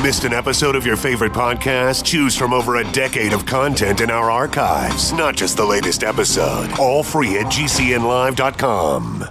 Missed an episode of your favorite podcast? Choose from over a decade of content in our archives, not just the latest episode. All free at GCNlive.com.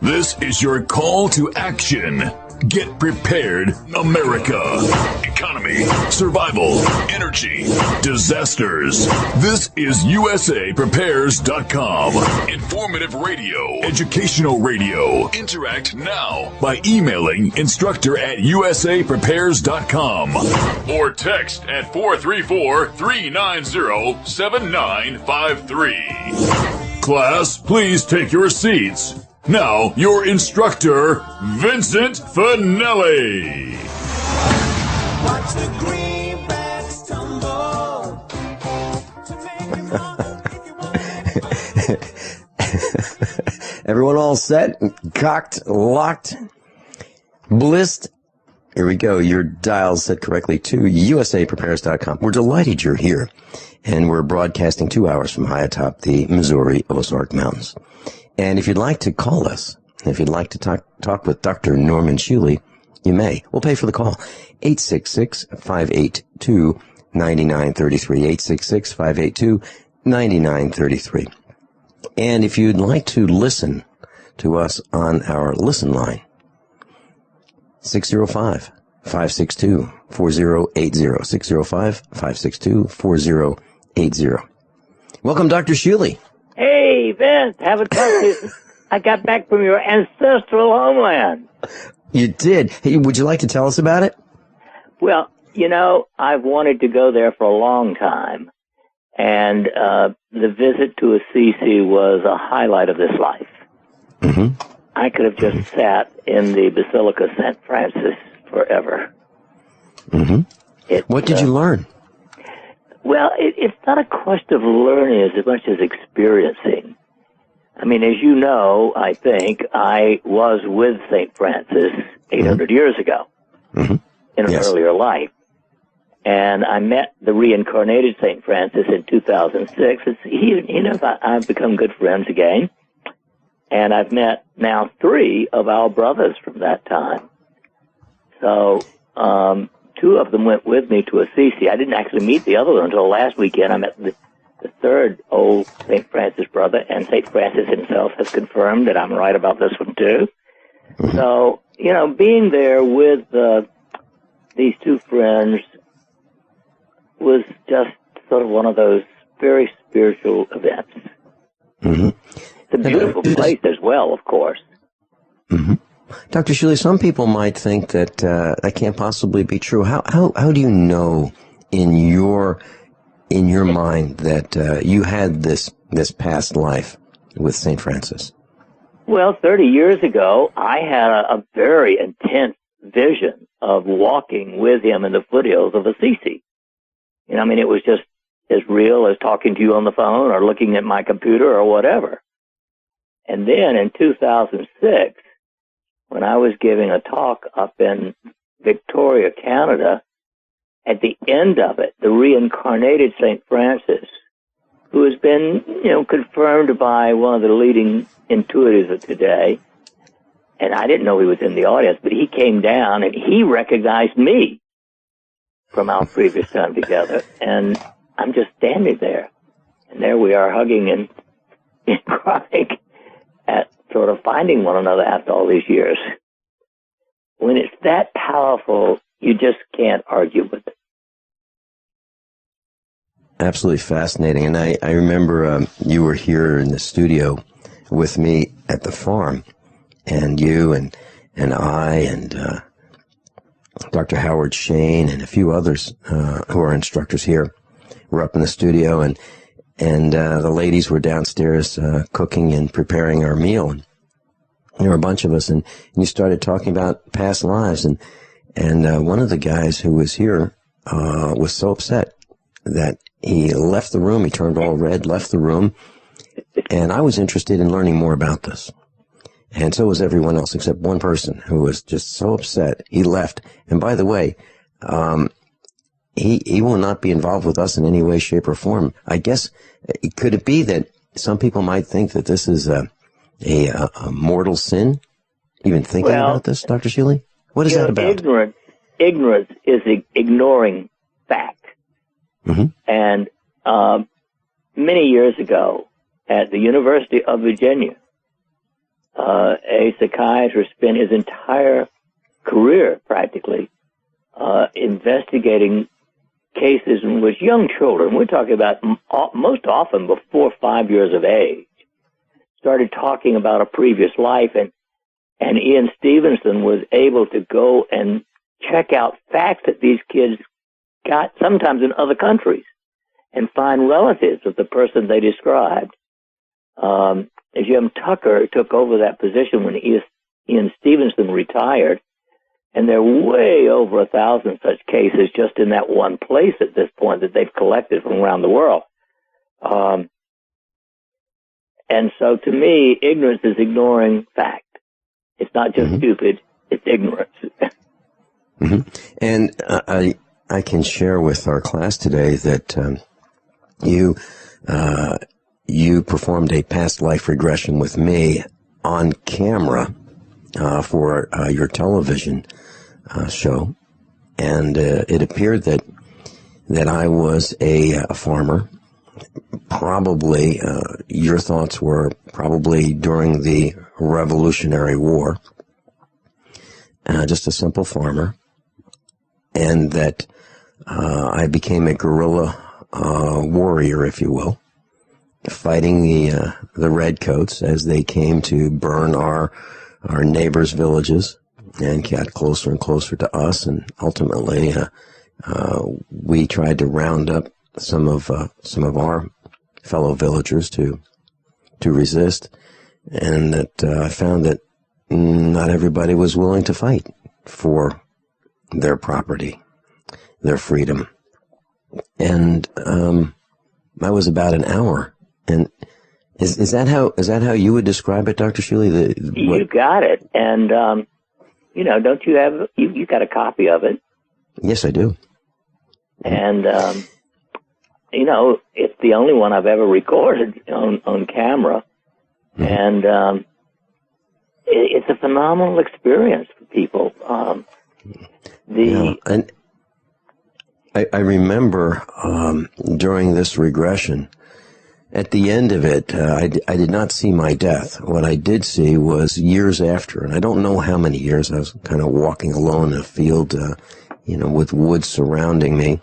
This is your call to action. Get prepared, America. Economy, survival, energy, disasters. This is USAPrepares.com. Informative radio, educational radio. Interact now by emailing instructor@USAPrepares.com or text at 434-390-7953. Class, please take your seats. Now, your instructor, Vincent Finelli. Watch the greenbacks tumble. Everyone all set? Cocked, locked, blissed? Here we go. Your dial's set correctly to USAPrepares.com. We're delighted you're here. And we're broadcasting 2 hours from high atop the Missouri Ozark Mountains. And if you'd like to call us, if you'd like to talk with Dr. Norman Shealy, you may. We'll pay for the call. 866-582-9933. 866-582-9933. And if you'd like to listen to us on our listen line, 605-562-4080. 605-562-4080. Welcome, Dr. Shealy. Hey, Vince, haven't talked to you. I got back from your ancestral homeland. You did. Hey, would you like to tell us about it? Well, you know, I've wanted to go there for a long time, and the visit to Assisi was a highlight of this life. Mm-hmm. I could have just sat in the Basilica of St. Francis forever. Mm-hmm. What did you learn? Well, it's not a question of learning as much as experiencing. I mean, as you know, I think, I was with St. Francis 800 years ago in an earlier life. And I met the reincarnated St. Francis in 2006. He knows I've become good friends again. And I've met now 3 of our brothers from that time. So, 2 of them went with me to Assisi. I didn't actually meet the other one until last weekend. I met the 3rd old St. Francis brother, and St. Francis himself has confirmed that I'm right about this one, too. Mm-hmm. So, you know, being there with these 2 friends was just sort of one of those very spiritual events. Mm-hmm. It's a beautiful place as well, of course. Mm-hmm. Dr. Shealy, some people might think that that can't possibly be true. How do you know in your mind that you had this past life with St. Francis? Well, 30 years ago, I had a very intense vision of walking with him in the foothills of Assisi. You know, I mean, it was just as real as talking to you on the phone or looking at my computer or whatever. And then in 2006, when I was giving a talk up in Victoria, Canada, at the end of it, the reincarnated St. Francis, who has been, you know, confirmed by one of the leading intuitives of today, and I didn't know he was in the audience, but he came down and he recognized me from our previous time together, and I'm just standing there, and there we are hugging and crying at sort of finding one another after all these years. When it's that powerful, you just can't argue with it. Absolutely fascinating. And I remember you were here in the studio with me at the farm, and you and I and Dr. Howard Shayne and a few others who are instructors here were up in the studio, and the ladies were downstairs cooking and preparing our meal. And there were a bunch of us, and you started talking about past lives. And one of the guys who was here was so upset that he left the room. He turned all red, left the room. And I was interested in learning more about this. And so was everyone else, except one person who was just so upset. He left. And by the way, he will not be involved with us in any way, shape, or form. I guess, could it be that some people might think that this is a mortal sin? Even thinking about this, Dr. Shealy? What is that about? Ignorance is ignoring fact. Mm-hmm. And many years ago, at the University of Virginia, a psychiatrist spent his entire career, practically, investigating cases in which young children, we're talking about most often before 5 years of age, started talking about a previous life, and Ian Stevenson was able to go and check out facts that these kids got sometimes in other countries and find relatives of the person they described. Jim Tucker took over that position when Ian Stevenson retired, and there are way over 1,000 such cases just in that one place at this point that they've collected from around the world. And so to me, ignorance is ignoring fact. It's not just stupid, it's ignorance. Mm-hmm. And I can share with our class today that you performed a past life regression with me on camera for your television show, and it appeared that I was a farmer. Probably your thoughts were probably during the Revolutionary War, just a simple farmer, and that I became a guerrilla warrior, if you will, fighting the redcoats as they came to burn our neighbors' villages and got closer and closer to us, and ultimately we tried to round up some of our fellow villagers to resist, and that I found that not everybody was willing to fight for their property, their freedom. And I was about an hour. And is that how you would describe it, Dr. Shealy? You got it. And don't you have you got a copy of it? Yes, I do. And it's the only one I've ever recorded on camera. Mm-hmm. And it's a phenomenal experience for people. And I remember during this regression, at the end of it, I did not see my death. What I did see was years after, and I don't know how many years. I was kind of walking alone in a field, with woods surrounding me,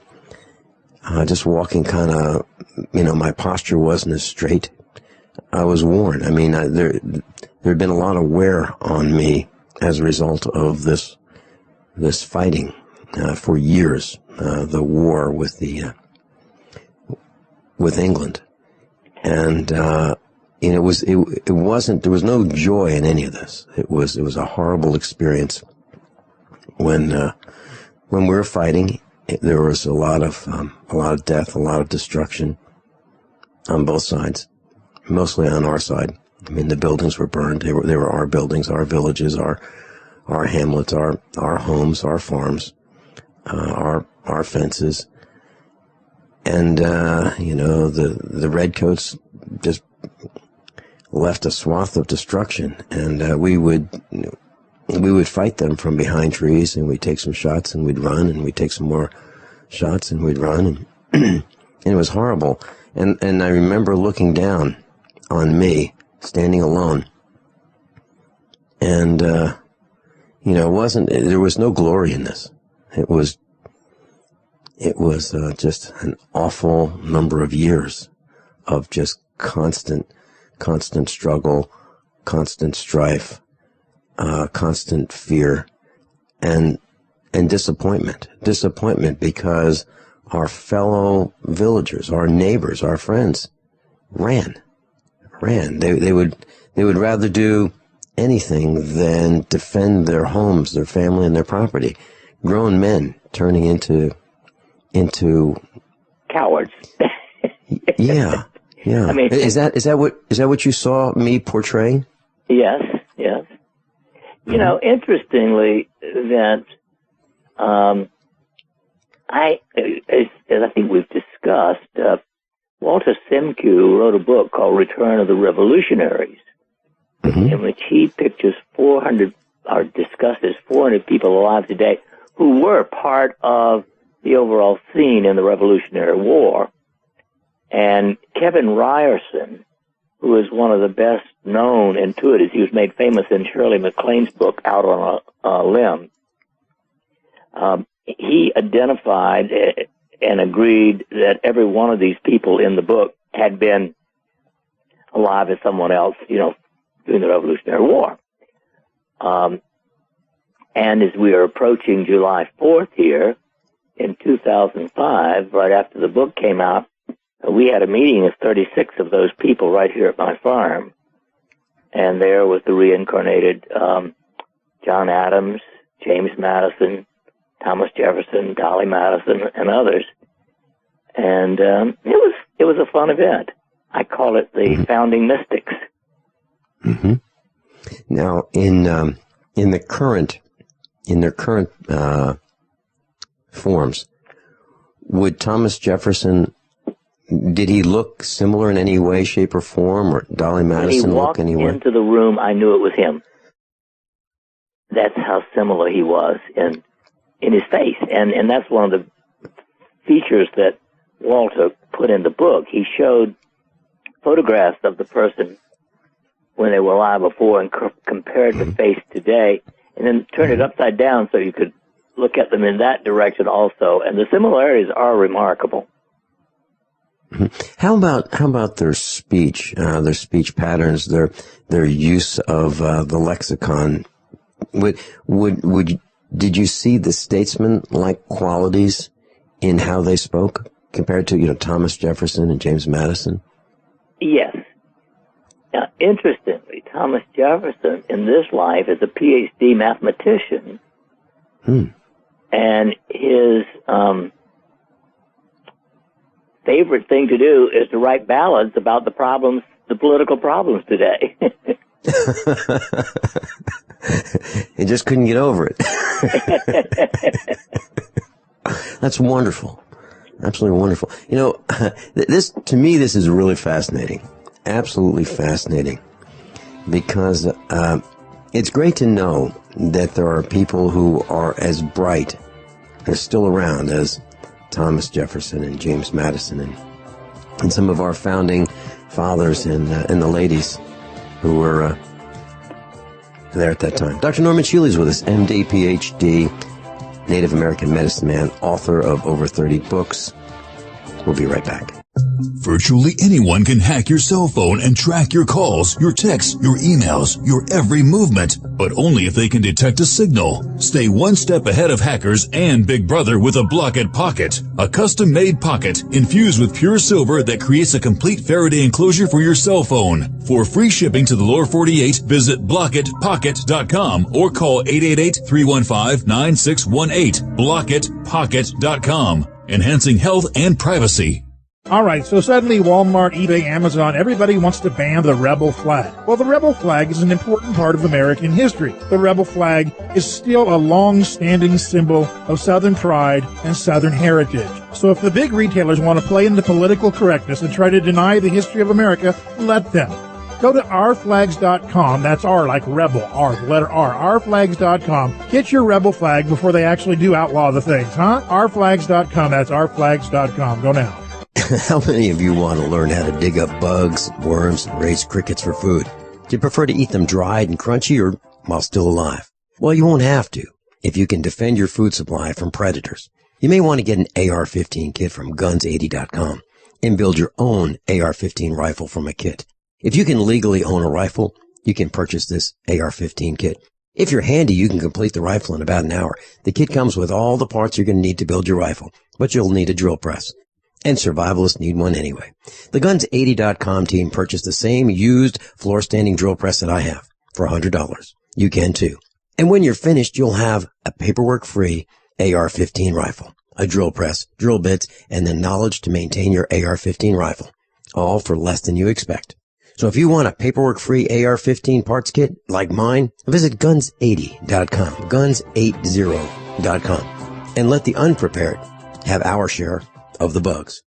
just walking kind of, my posture wasn't as straight. I was worn. I mean, there had been a lot of wear on me as a result of this fighting for years, the war with England. And it wasn't. There was no joy in any of this. It was a horrible experience. When we were fighting, there was a lot of death, a lot of destruction on both sides. Mostly on our side. I mean, the buildings were burned. They were our buildings, our villages, our hamlets, our homes, our farms, our fences. And, the redcoats just left a swath of destruction. And we would fight them from behind trees, and we'd take some shots and we'd run, and we'd take some more shots and we'd run. And it was horrible. And I remember looking down on me, standing alone. And, there was no glory in this. It was just an awful number of years of just constant struggle, constant strife, constant fear, and disappointment. Disappointment because our fellow villagers, our neighbors, our friends ran. They would rather do anything than defend their homes, their family, and their property. Grown men turning into cowards. Yeah. I mean, is that what you saw me portraying? Yes. Interestingly, that as I think we've discussed, Walter Simcoe wrote a book called Return of the Revolutionaries, in which he pictures 400 are discussed as 400 people alive today who were part of the overall scene in the Revolutionary War. And Kevin Ryerson, who is one of the best known intuitives, he was made famous in Shirley MacLaine's book, Out on a Limb. He identified and agreed that every one of these people in the book had been alive as someone else, during the Revolutionary War. And as we are approaching July 4th here, in 2005, right after the book came out, we had a meeting of 36 of those people right here at my farm. And there was the reincarnated John Adams, James Madison, Thomas Jefferson, Dolly Madison, and others. And it was a fun event. I call it the Founding Mystics. Mm-hmm. Now, in their current forms, would Thomas Jefferson, did he look similar in any way, shape, or form, or Dolly Madison look anywhere? When he walked into the room, I knew it was him. That's how similar he was in his face, and that's one of the features that Walter put in the book. He showed photographs of the person when they were alive before and compared the face today, and then turned it upside down so you could look at them in that direction also, and the similarities are remarkable. How about their speech patterns, their use of the lexicon? Did you see the statesman-like qualities in how they spoke compared to Thomas Jefferson and James Madison? Yes. Now, interestingly, Thomas Jefferson in this life is a PhD mathematician, and his favorite thing to do is to write ballads about the political problems today. He just couldn't get over it. That's wonderful. Absolutely wonderful. To me, this is really fascinating. Absolutely fascinating. Because it's great to know that there are people who are as bright, are still around as Thomas Jefferson and James Madison and some of our founding fathers and the ladies who were there at that time. Dr. Norman Shealy is with us, MD, PhD, Native American medicine man, author of over 30 books. We'll be right back. Virtually anyone can hack your cell phone and track your calls, your texts, your emails, your every movement, but only if they can detect a signal. Stay one step ahead of hackers and Big Brother with a Block-It Pocket, a custom-made pocket infused with pure silver that creates a complete Faraday enclosure for your cell phone. For free shipping to the lower 48, visit blockitpocket.com or call 888-315-9618. blockitpocket.com, enhancing health and privacy. All right, so suddenly Walmart, eBay, Amazon, everybody wants to ban the rebel flag. Well, the rebel flag is an important part of American history. The rebel flag is still a long-standing symbol of Southern pride and Southern heritage. So if the big retailers want to play into political correctness and try to deny the history of America, let them. Go to ourflags.com. That's R like rebel, R, the letter R, ourflags.com. Get your rebel flag before they actually do outlaw the things, huh? Ourflags.com. That's ourflags.com. Go now. How many of you want to learn how to dig up bugs, worms, and raise crickets for food? Do you prefer to eat them dried and crunchy or while still alive? Well, you won't have to if you can defend your food supply from predators. You may want to get an AR-15 kit from guns80.com and build your own AR-15 rifle from a kit. If you can legally own a rifle, you can purchase this AR-15 kit. If you're handy, you can complete the rifle in about an hour. The kit comes with all the parts you're going to need to build your rifle, but you'll need a drill press. And survivalists need one anyway. The Guns80.com team purchased the same used floor-standing drill press that I have for $100. You can too. And when you're finished, you'll have a paperwork-free AR-15 rifle, a drill press, drill bits, and the knowledge to maintain your AR-15 rifle, all for less than you expect. So if you want a paperwork-free AR-15 parts kit like mine, visit Guns80.com, Guns80.com, and let the unprepared have our share of the bugs.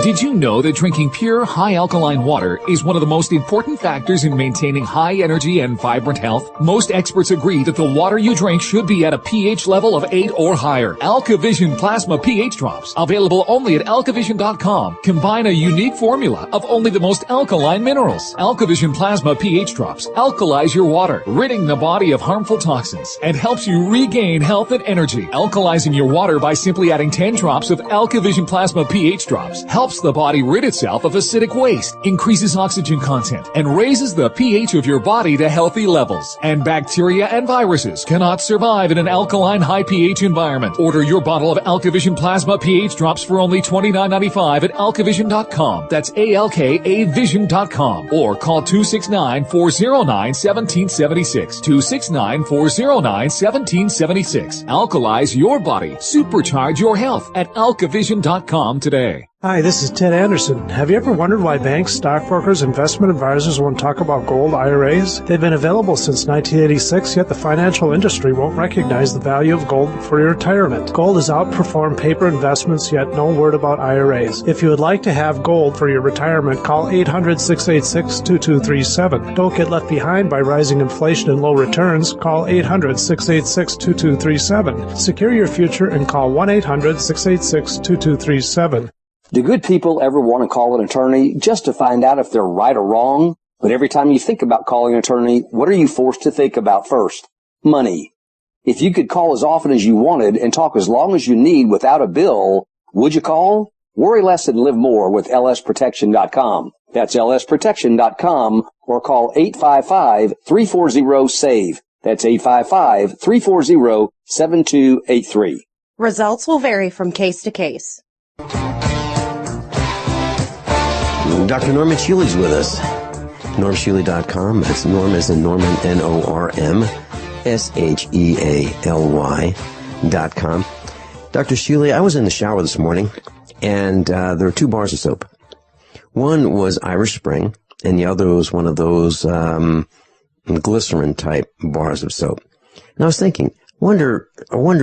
Did you know that drinking pure, high-alkaline water is one of the most important factors in maintaining high energy and vibrant health? Most experts agree that the water you drink should be at a pH level of 8 or higher. AlkaVision Plasma pH Drops, available only at alkavision.com, combine a unique formula of only the most alkaline minerals. AlkaVision Plasma pH Drops alkalize your water, ridding the body of harmful toxins, and helps you regain health and energy. Alkalizing your water by simply adding 10 drops of AlkaVision Plasma pH Drops helps the body rid itself of acidic waste, increases oxygen content, and raises the pH of your body to healthy levels. And bacteria and viruses cannot survive in an alkaline high pH environment. Order your bottle of AlkaVision Plasma pH Drops for only $29.95 at alkavision.com. That's ALKAvision.com. Or call 269-409-1776. 269-409-1776. Alkalize your body. Supercharge your health at alkavision.com today. Hi, this is Ted Anderson. Have you ever wondered why banks, stockbrokers, investment advisors won't talk about gold IRAs? They've been available since 1986, yet the financial industry won't recognize the value of gold for your retirement. Gold has outperformed paper investments, yet no word about IRAs. If you would like to have gold for your retirement, call 800-686-2237. Don't get left behind by rising inflation and low returns. Call 800-686-2237. Secure your future and call 1-800-686-2237. Do good people ever want to call an attorney just to find out if they're right or wrong? But every time you think about calling an attorney, what are you forced to think about first? Money. If you could call as often as you wanted and talk as long as you need without a bill, would you call? Worry less and live more with lsprotection.com. That's lsprotection.com, or call 855-340-SAVE. That's 855-340-7283. Results will vary from case to case. Dr. Norman Shealy's with us. NormShealy.com. That's Norm as in Norman, NormShealy.com. Dr. Shealy, I was in the shower this morning, and there were two bars of soap. One was Irish Spring, and the other was one of those glycerin-type bars of soap. And I was thinking, I wonder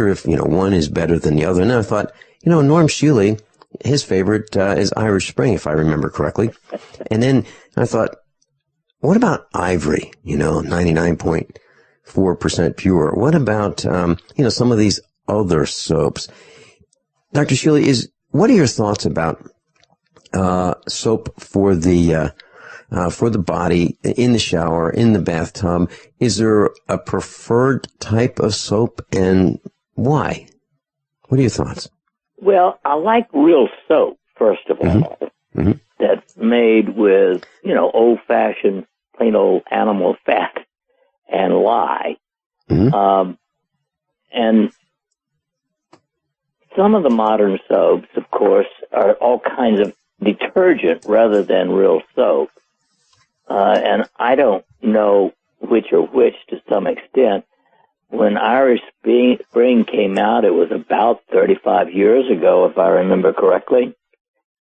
if, one is better than the other. And then I thought, Norm Shealy, his favorite is Irish Spring, if I remember correctly. And then I thought, what about Ivory? 99.4% pure. What about, some of these other soaps? Dr. Shealy, what are your thoughts about soap for the body, in the shower, in the bathtub? Is there a preferred type of soap, and why? What are your thoughts? Well, I like real soap, first of all, that's made with, old-fashioned, plain old animal fat and lye. And some of the modern soaps, of course, are all kinds of detergent rather than real soap. And I don't know which are which to some extent. When Irish Spring came out, it was about 35 years ago, if I remember correctly.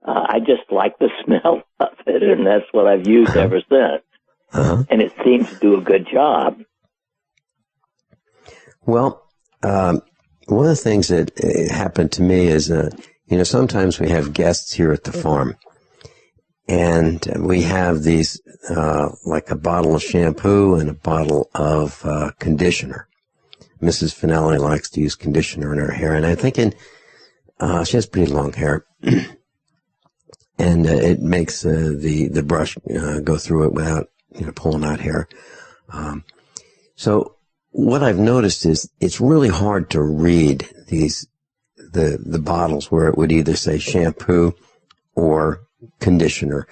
I just like the smell of it, and that's what I've used ever since. And it seems to do a good job. Well, one of the things that happened to me is, sometimes we have guests here at the farm, and we have these, like a bottle of shampoo and a bottle of conditioner. Mrs. Finelli likes to use conditioner in her hair, and I'm thinking she has pretty long hair, and it makes the brush go through it without pulling out hair. So what I've noticed is it's really hard to read the bottles where it would either say shampoo or conditioner.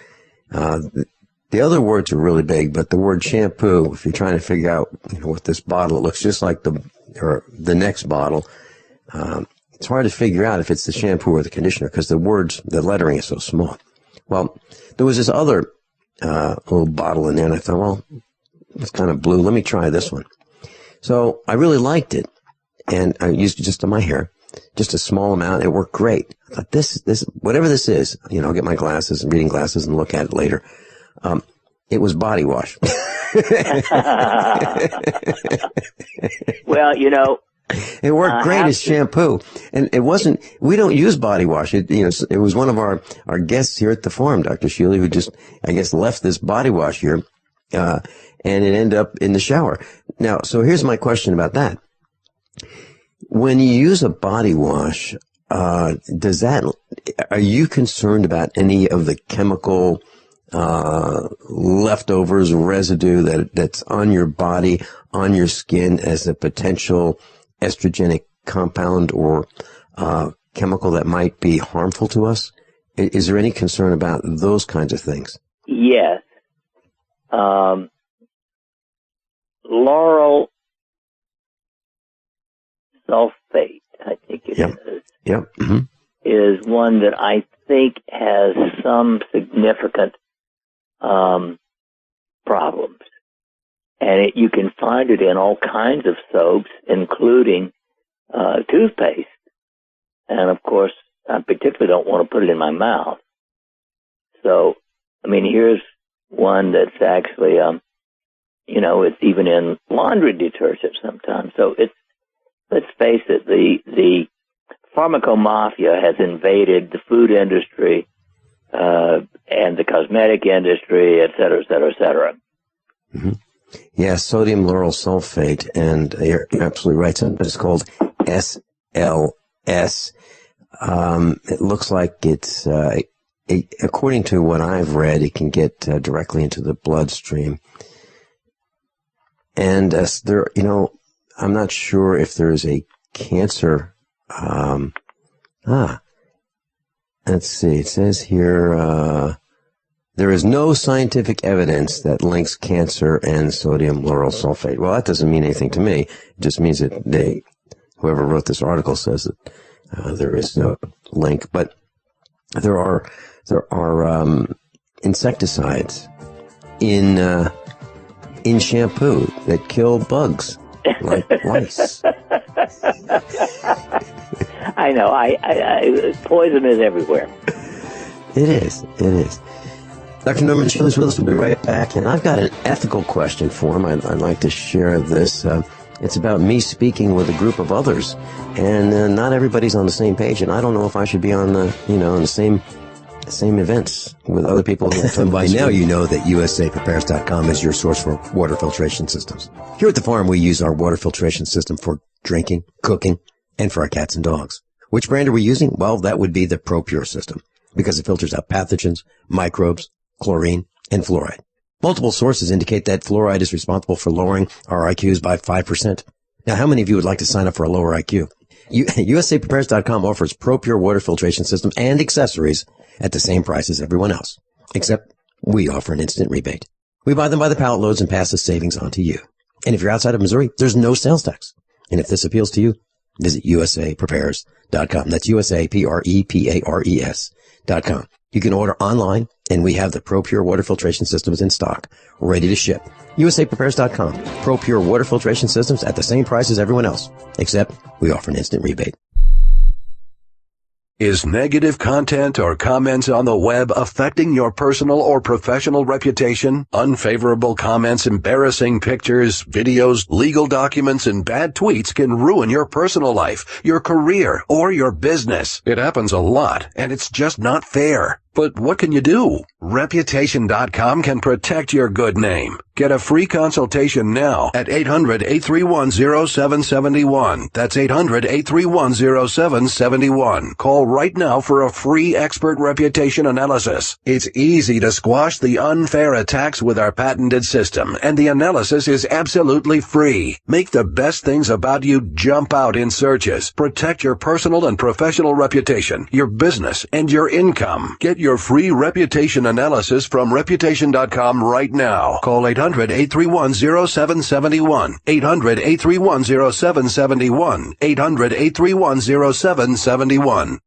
The other words are really big, but the word shampoo, if you're trying to figure out what this bottle, it looks just like the next bottle. It's hard to figure out if it's the shampoo or the conditioner because the lettering is so small. Well, there was this other little bottle in there, and I thought, well, it's kind of blue. Let me try this one. So I really liked it, and I used it just on my hair, just a small amount. It worked great. I thought this whatever this is, I'll get my glasses and reading glasses and look at it later. It was body wash. Well, It worked great as shampoo. And it wasn't, we don't use body wash. It was one of our guests here at the farm, Dr. Shealy, who just, I guess, left this body wash here, and it ended up in the shower. Now, so here's my question about that. When you use a body wash, are you concerned about any of the chemical leftovers, residue that's on your body, on your skin as a potential estrogenic compound or chemical that might be harmful to us? Is there any concern about those kinds of things? Yes. Lauryl sulfate, I think it is. Yep. Mm-hmm. Is one that I think has some significant problems. And you can find it in all kinds of soaps, including toothpaste. And, of course, I particularly don't want to put it in my mouth. So, I mean, here's one that's actually, it's even in laundry detergent sometimes. So let's face it, the pharmacomafia has invaded the food industry and the cosmetic industry, et cetera, et cetera, et cetera. Mm-hmm. Yeah, sodium lauryl sulfate, and you're absolutely right. It's called SLS. It looks like it's, according to what I've read, it can get directly into the bloodstream. And I'm not sure if there's a cancer. Let's see. It says here, there is no scientific evidence that links cancer and sodium lauryl sulfate. Well, that doesn't mean anything to me. It just means that whoever wrote this article says that there is no link. But there are insecticides in shampoo that kill bugs like lice. I know. Poison is everywhere. It is. Dr. Norman Shealy's with us. We'll be right back. And I've got an ethical question for him. I'd like to share this. It's about me speaking with a group of others. And not everybody's on the same page. And I don't know if I should be on the same events with other people. By now you know that USAPrepares.com is your source for water filtration systems. Here at the farm, we use our water filtration system for drinking, cooking, and for our cats and dogs. Which brand are we using? Well, that would be the ProPure system, because it filters out pathogens, microbes, chlorine, and fluoride. Multiple sources indicate that fluoride is responsible for lowering our IQs by 5%. Now, how many of you would like to sign up for a lower IQ? USAPrepares.com offers ProPure water filtration systems and accessories at the same price as everyone else, except we offer an instant rebate. We buy them by the pallet loads and pass the savings on to you. And if you're outside of Missouri, there's no sales tax. And if this appeals to you, visit USAPrepares.com. That's USAPrepares.com. You can order online, and we have the ProPure water filtration systems in stock, ready to ship. USAPrepares.com. ProPure water filtration systems at the same price as everyone else, except we offer an instant rebate. Is negative content or comments on the web affecting your personal or professional reputation? Unfavorable comments, embarrassing pictures, videos, legal documents, and bad tweets can ruin your personal life, your career, or your business. It happens a lot, and it's just not fair. But what can you do? Reputation.com can protect your good name. Get a free consultation now at 800-831-0771. That's 800-831-0771. Call right now for a free expert reputation analysis. It's easy to squash the unfair attacks with our patented system, and the analysis is absolutely free. Make the best things about you jump out in searches. Protect your personal and professional reputation, your business, and your income. Get your free reputation analysis from Reputation.com right now. Call 800-831-0771. 800-831-0771. 800-831-0771.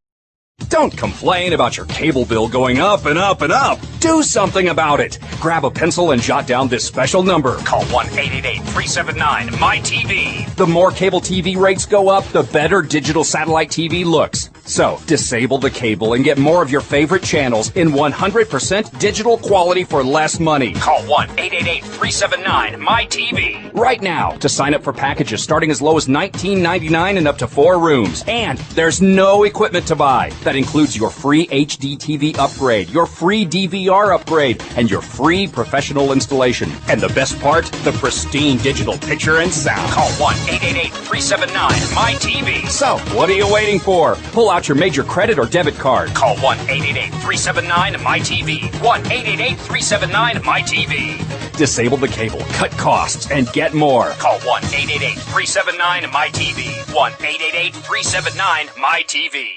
Don't complain about your cable bill going up and up and up. Do something about it. Grab a pencil and jot down this special number. Call 1-888-379-MyTV. The more cable TV rates go up, the better digital satellite TV looks. So, disable the cable and get more of your favorite channels in 100% digital quality for less money. Call 1-888-379-MyTV right now to sign up for packages starting as low as $19.99 and up to 4 rooms. And there's no equipment to buy. That includes your free HD TV upgrade, your free DVR upgrade, and your free professional installation. And the best part, the pristine digital picture and sound. Call 1-888-379-MyTV. So, what are you waiting for? Pull out your major credit or debit card. Call 1-888-379-MyTV. 1-888-379-MyTV. Disable the cable, cut costs, and get more. Call 1-888-379-MyTV. 1-888-379-MyTV.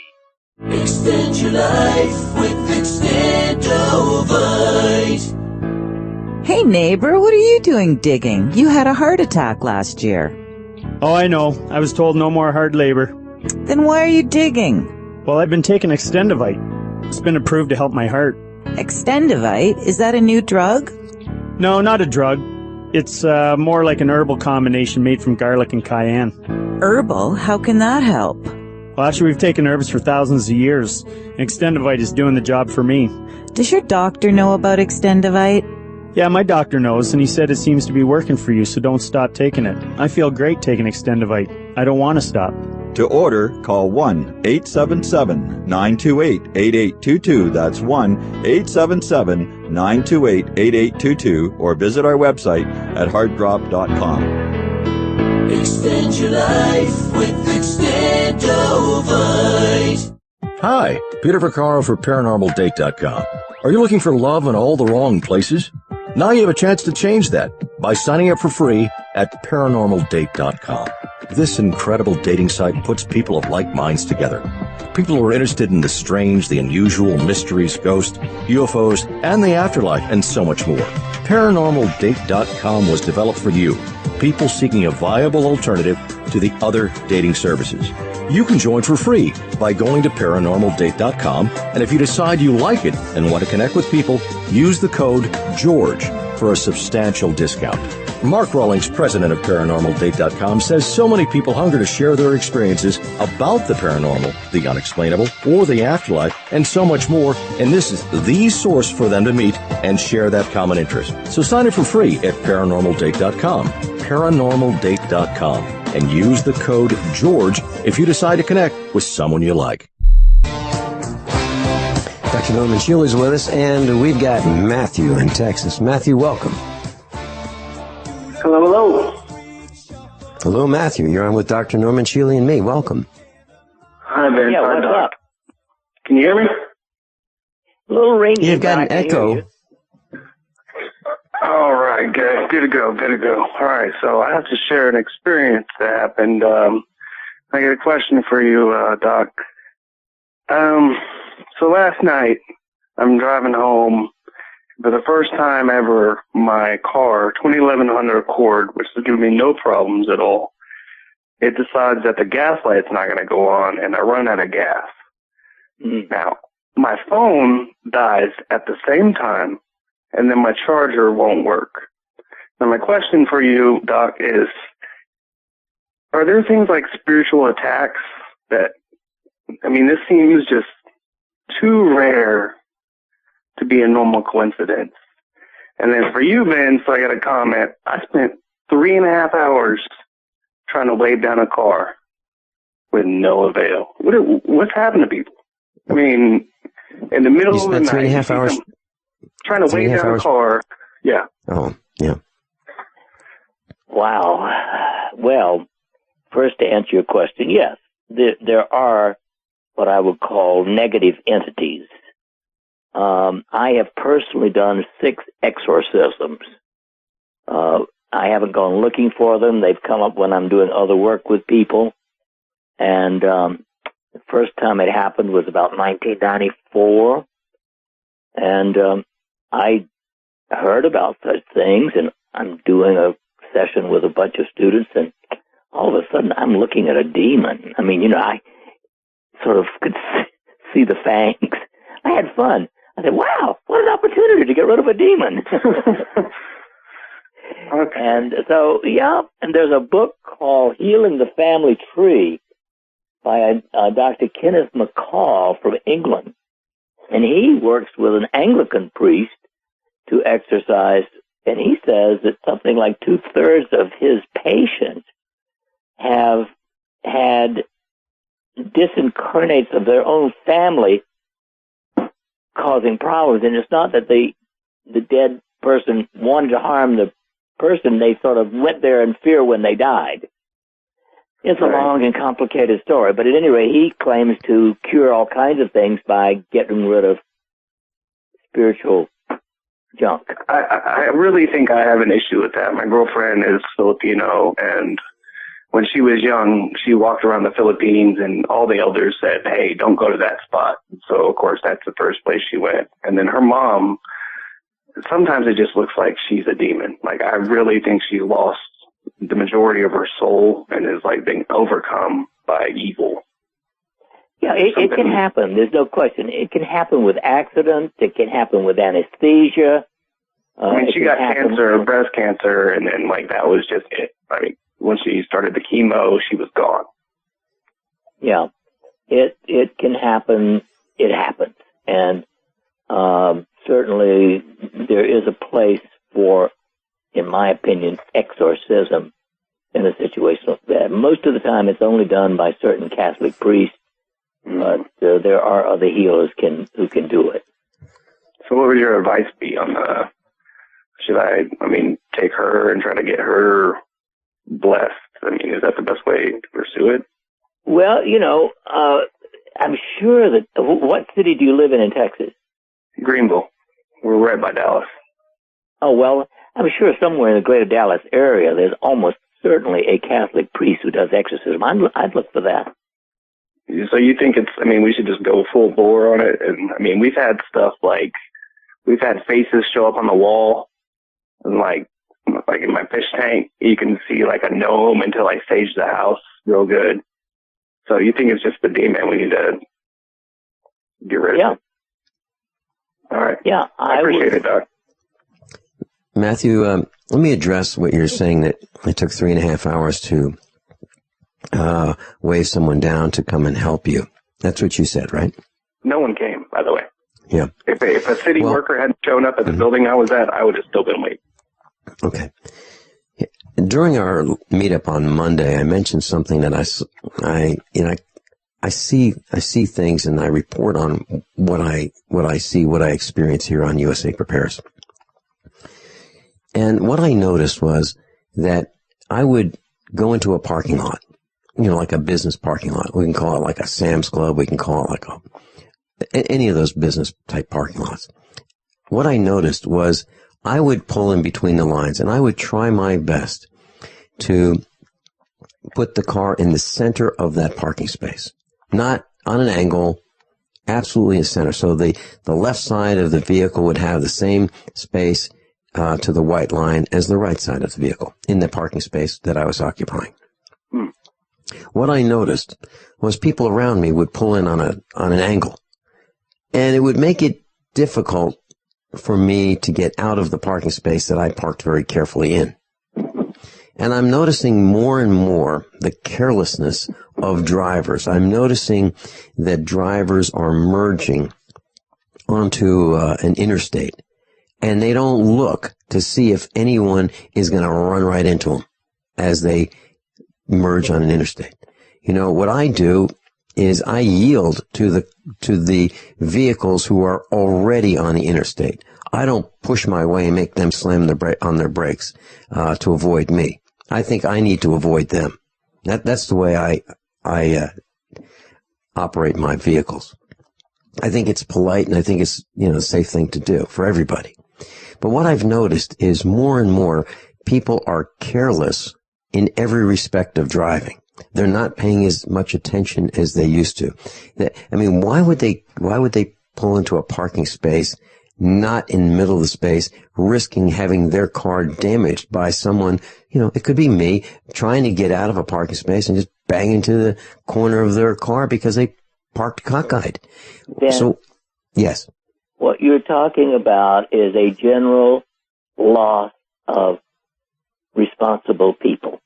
Extend your life with Extendovite. Hey neighbor, what are you doing digging? You had a heart attack last year. Oh, I know. I was told no more hard labor. Then why are you digging? Well, I've been taking Extendovite. It's been approved to help my heart. Extendovite? Is that a new drug? No, not a drug. It's more like an herbal combination made from garlic and cayenne. Herbal? How can that help? Well, actually, we've taken herbs for thousands of years. Extendovite is doing the job for me. Does your doctor know about Extendovite? Yeah, my doctor knows, and he said it seems to be working for you, so don't stop taking it. I feel great taking Extendovite. I don't want to stop. To order, call 1-877-928-8822. That's 1-877-928-8822, or visit our website at heartdrop.com. Extend your life with Extendovite. Hi, Peter Vaccaro for ParanormalDate.com. Are you looking for love in all the wrong places? Now you have a chance to change that by signing up for free at ParanormalDate.com. This incredible dating site puts people of like minds together. People who are interested in the strange, the unusual, mysteries, ghosts, UFOs, and the afterlife, and so much more. ParanormalDate.com was developed for you, people seeking a viable alternative to the other dating services. You can join for free by going to ParanormalDate.com, and if you decide you like it and want to connect with people, use the code GEORGE for a substantial discount. Mark Rawlings, president of ParanormalDate.com, says so many people hunger to share their experiences about the paranormal, the unexplainable, or the afterlife, and so much more, and this is the source for them to meet and share that common interest. So sign up for free at ParanormalDate.com, ParanormalDate.com, and use the code GEORGE if you decide to connect with someone you like. Dr. Norman Shealy's with us, and we've got Matthew in Texas. Matthew, welcome. Hello, hello. Hello, Matthew. You're on with Dr. Norman Shealy and me. Welcome. Hi, Ben. Yeah, Hi, what's Doc. up? Can you hear me? A little ring. You've got an echo. All right, good to go. All right, so I have to share an experience that happened. I got a question for you, Doc. So last night, I'm driving home. For the first time ever, my car, 2011 Honda Accord, which is giving me no problems at all, it decides that the gas light's not going to go on, and I run out of gas. Now, my phone dies at the same time, and then my charger won't work. Now, my question for you, Doc, is, are there things like spiritual attacks that, I mean, this seems just too rare to be a normal coincidence. And then for you, Vince, I got a comment. I spent 3.5 hours trying to wave down a car with no avail. What's happened to people? I mean, in the middle of the night, 3.5 hours trying to wave down a car. Yeah. Oh, yeah. Wow. Well, first to answer your question, yes, there are what I would call negative entities. I have personally done 6 exorcisms. I haven't gone looking for them. They've come up when I'm doing other work with people. And the first time it happened was about 1994. And I heard about such things, and I'm doing a session with a bunch of students, and all of a sudden I'm looking at a demon. I mean, I sort of could see the fangs. I had fun. I said, wow, what an opportunity to get rid of a demon. Okay. And so, yeah, and there's a book called Healing the Family Tree by Dr. Kenneth McCall from England. And he works with an Anglican priest to exercise, and he says that something like 2/3 of his patients have had disincarnates of their own family causing problems. And it's not that the dead person wanted to harm the person, they sort of went there in fear when they died. It's a long and complicated story, but at any rate, he claims to cure all kinds of things by getting rid of spiritual junk. I really think I have an issue with that. My girlfriend is Filipino, and when she was young, she walked around the Philippines, and all the elders said, hey, don't go to that spot. So, of course, that's the first place she went. And then her mom, sometimes it just looks like she's a demon. Like, I really think she lost the majority of her soul and is, like, being overcome by evil. Yeah, it can happen. There's no question. It can happen with accidents. It can happen with anesthesia. I mean, she got cancer, breast cancer, and then, like, that was just it. I mean, when she started the chemo, she was gone. Yeah, it can happen. It happens. And certainly there is a place for, in my opinion, exorcism in a situation like that. Most of the time it's only done by certain Catholic priests, but there are other healers who can do it. So what would your advice be on should I take her and try to get her blessed? I mean, is that the best way to pursue it? Well, I'm sure that, what city do you live in Texas? Greenville. We're right by Dallas. Oh, well, I'm sure somewhere in the greater Dallas area there's almost certainly a Catholic priest who does exorcism. I'd look for that. So you think we should just go full bore on it? And, we've had stuff like, we've had faces show up on the wall, and like in my fish tank, you can see like a gnome until I stage the house real good. So you think it's just the demon we need to get rid of? All right. Yeah, I appreciate it, Doc. Matthew, let me address what you're saying, that it took 3.5 hours to wave someone down to come and help you. That's what you said, right? No one came, by the way. Yeah. If a city worker hadn't shown up at the building I was at, I would have still been waiting. Okay. During our meetup on Monday, I mentioned something that I see things, and I report on what I see, what I experience here on USA Prepares. And what I noticed was that I would go into a parking lot, like a business parking lot. We can call it like a Sam's Club. We can call it like any of those business type parking lots. What I noticed was I would pull in between the lines, and I would try my best to put the car in the center of that parking space, not on an angle, absolutely in the center. So the left side of the vehicle would have the same space to the white line as the right side of the vehicle in the parking space that I was occupying. What I noticed was people around me would pull in on an angle, and it would make it difficult for me to get out of the parking space that I parked very carefully in. And I'm noticing more and more the carelessness of drivers. I'm noticing that drivers are merging onto an interstate, and they don't look to see if anyone is going to run right into them as they merge on an interstate. What I do is I yield to the vehicles who are already on the interstate. I don't push my way and make them slam on their brakes to avoid me. I think I need to avoid them. That's the way I operate my vehicles. I think it's polite, and I think it's a safe thing to do for everybody. But what I've noticed is more and more people are careless in every respect of driving. They're not paying as much attention as they used to. Why would they pull into a parking space not in the middle of the space, risking having their car damaged by someone, it could be me, trying to get out of a parking space and just bang into the corner of their car because they parked cockeyed. Ben, so, yes. What you're talking about is a general loss of responsible people.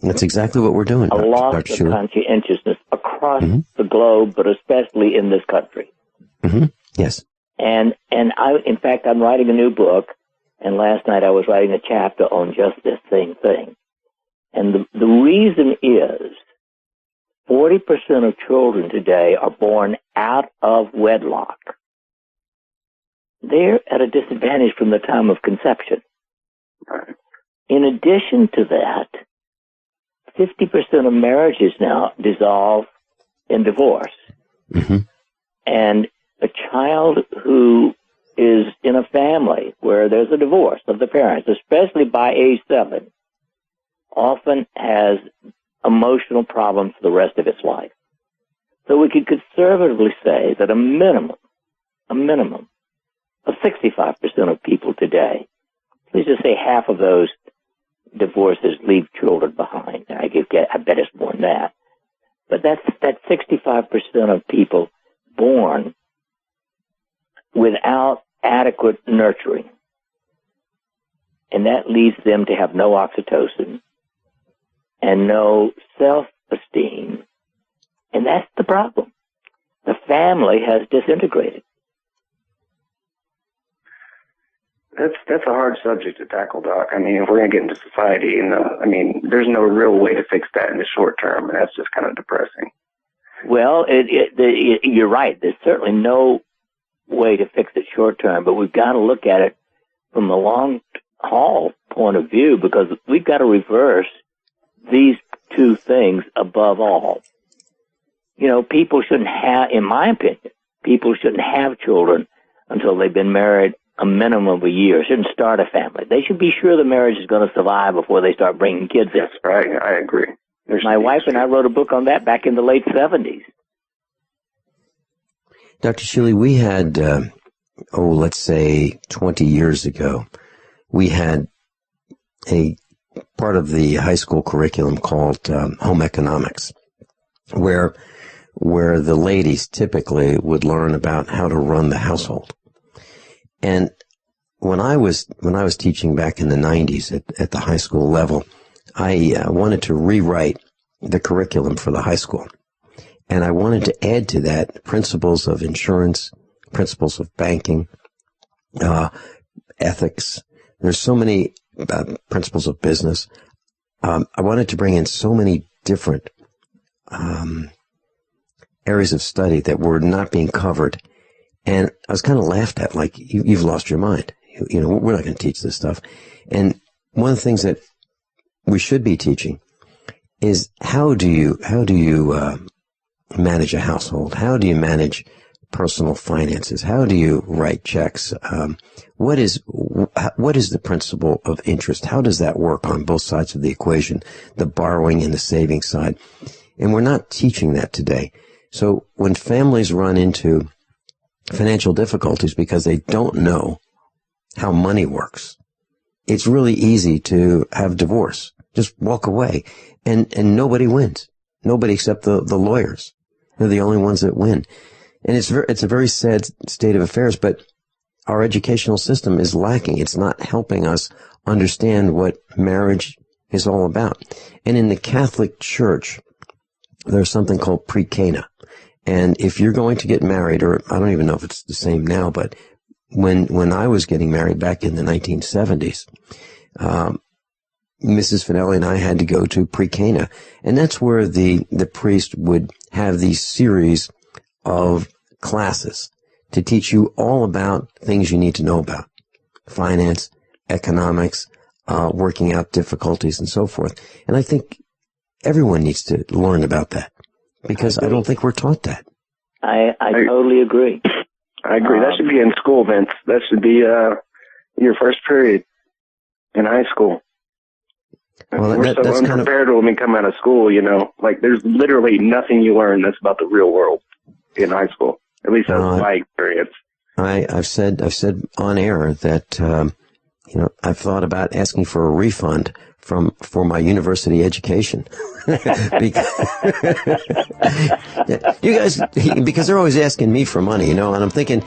That's exactly what we're doing, A loss Dr. of Shealy. conscientiousness across across the globe, but especially in this country. Yes. And in fact, I'm writing a new book, and last night I was writing a chapter on just this same thing. And the reason is 40% of children today are born out of wedlock. They're at a disadvantage from the time of conception. In addition to that, 50% of marriages now dissolve in divorce. And a child who is in a family where there's a divorce of the parents, especially by age 7, often has emotional problems for the rest of its life. So we could conservatively say that a minimum of 65% of people today, please just say half of those divorces leave children behind. I bet it's more than that. But that's 65% of people born without adequate nurturing. And that leads them to have no oxytocin and no self-esteem. And that's the problem. The family has disintegrated. That's a hard subject to tackle, Doc. I mean, if we're going to get into society, there's no real way to fix that in the short term, and that's just kind of depressing. Well, you're right. There's certainly no way to fix it short term, but we've got to look at it from the long haul point of view, because we've got to reverse these two things above all. You know, people shouldn't have, in my opinion, people shouldn't have children until they've been married a minimum of a year. Shouldn't start a family. They should be sure the marriage is going to survive before they start bringing kids in. That's right. I agree. My wife and I wrote a book on that back in the late 70s. Dr. Shealy, we had, let's say 20 years ago, we had a part of the high school curriculum called home economics, where the ladies typically would learn about how to run the household. And when I was teaching back in the 90s at the high school level, I wanted to rewrite the curriculum for the high school. And I wanted to add to that principles of insurance, principles of banking, ethics. There's so many principles of business. I wanted to bring in so many different areas of study that were not being covered. And I was kind of laughed at, like, you've lost your mind. You know, we're not going to teach this stuff. And one of the things that we should be teaching is how do you manage a household? How do you manage personal finances? How do you write checks? What is the principle of interest? How does that work on both sides of the equation, the borrowing and the saving side? And we're not teaching that today. So when families run into financial difficulties because they don't know how money works, it's really easy to have divorce. Just walk away. And nobody wins. Nobody except the lawyers. They're the only ones that win. And it's a very sad state of affairs, but our educational system is lacking. It's not helping us understand what marriage is all about. And in the Catholic Church, there's something called pre-Cana. And if you're going to get married, or I don't even know if it's the same now, but when I was getting married back in the 1970s, Mrs. Finelli and I had to go to pre-Cana. And that's where the priest would have these series of classes to teach you all about things you need to know about. Finance, economics, working out difficulties, and so forth. And I think everyone needs to learn about that, because I don't think we're taught that. I totally agree. I agree. That should be in school, Vince. That should be your first period in high school. Well, we're so that's unprepared when we come out of school, you know. Like, there's literally nothing you learn that's about the real world in high school. At least that's my experience. I've said on air that I've thought about asking for a refund for my university education. Because they're always asking me for money, and I'm thinking,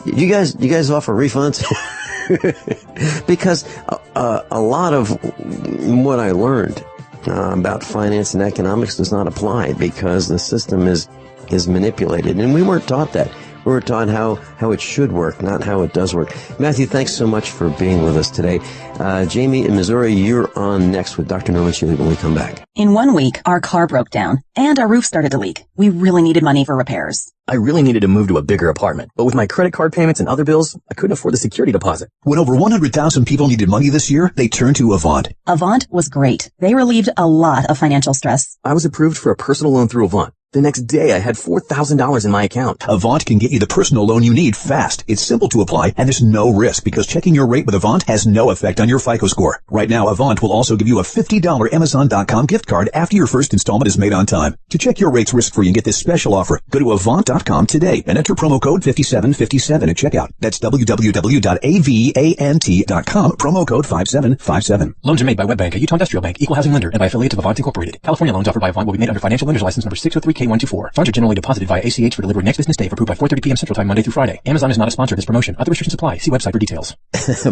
you guys offer refunds? Because a lot of what I learned about finance and economics does not apply because the system is manipulated. And we weren't taught that. We were taught how it should work, not how it does work. Matthew, thanks so much for being with us today. Jamie in Missouri, you're on next with Dr. Norman Shealy when we come back. In 1 week, our car broke down and our roof started to leak. We really needed money for repairs. I really needed to move to a bigger apartment, but with my credit card payments and other bills, I couldn't afford the security deposit. When over 100,000 people needed money this year, they turned to Avant. Avant was great. They relieved a lot of financial stress. I was approved for a personal loan through Avant. The next day, I had $4,000 in my account. Avant can get you the personal loan you need fast. It's simple to apply, and there's no risk because checking your rate with Avant has no effect on your FICO score. Right now, Avant will also give you a $50 Amazon.com gift card after your first installment is made on time. To check your rates risk-free and get this special offer, go to Avant.com today and enter promo code 5757 at checkout. That's www.avant.com, promo code 5757. Loans are made by WebBank, a Utah Industrial Bank, equal housing lender, and by affiliates of Avant Incorporated. California loans offered by Avant will be made under financial lender's license number 603K124. Funds are generally deposited via ACH for delivery next business day for approved by 4:30 p.m. Central Time, Monday through Friday. Amazon is not a sponsor of this promotion. Other restrictions apply. See website for details.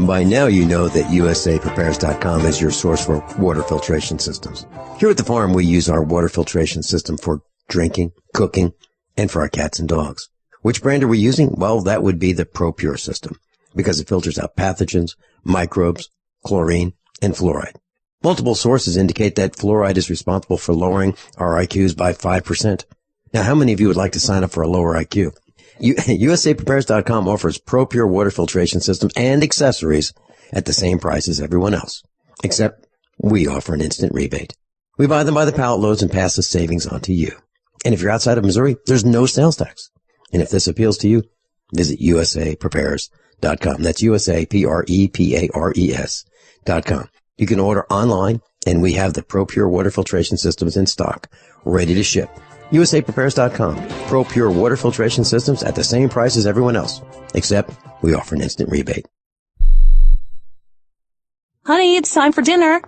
By now you know that USAPrepares.com is your source for water filtration systems. Here at the farm, we use our water filtration system for drinking, cooking, and for our cats and dogs. Which brand are we using? Well, that would be the ProPure system because it filters out pathogens, microbes, chlorine, and fluoride. Multiple sources indicate that fluoride is responsible for lowering our IQs by 5%. Now, how many of you would like to sign up for a lower IQ? USAPrepares.com offers ProPure water filtration systems and accessories at the same price as everyone else, except we offer an instant rebate. We buy them by the pallet loads and pass the savings on to you. And if you're outside of Missouri, there's no sales tax. And if this appeals to you, visit USAPrepares.com. That's USAPrepares.com. You can order online, and we have the ProPure water filtration systems in stock, ready to ship. USAPrepares.com. ProPure water filtration systems at the same price as everyone else, except we offer an instant rebate. Honey, it's time for dinner.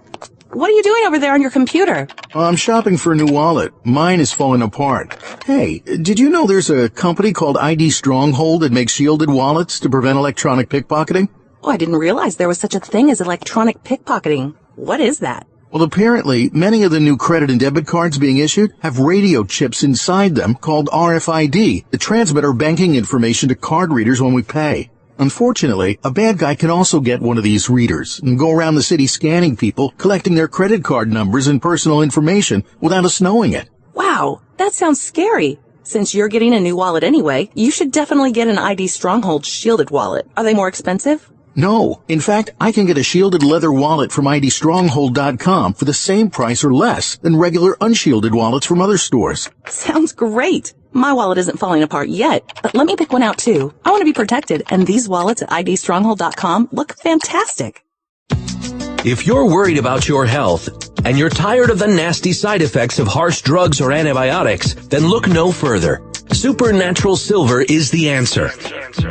What are you doing over there on your computer? I'm shopping for a new wallet. Mine is falling apart. Hey, did you know there's a company called ID Stronghold that makes shielded wallets to prevent electronic pickpocketing? Oh, I didn't realize there was such a thing as electronic pickpocketing. What is that? Well, apparently, many of the new credit and debit cards being issued have radio chips inside them called RFID that transmit our banking information to card readers when we pay. Unfortunately, a bad guy can also get one of these readers and go around the city scanning people, collecting their credit card numbers and personal information without us knowing it. Wow, that sounds scary. Since you're getting a new wallet anyway, you should definitely get an ID Stronghold shielded wallet. Are they more expensive? No. In fact, I can get a shielded leather wallet from IDStronghold.com for the same price or less than regular unshielded wallets from other stores. Sounds great. My wallet isn't falling apart yet, but let me pick one out too. I want to be protected, and these wallets at IDStronghold.com look fantastic. If you're worried about your health and you're tired of the nasty side effects of harsh drugs or antibiotics, then look no further. Supernatural Silver is the answer.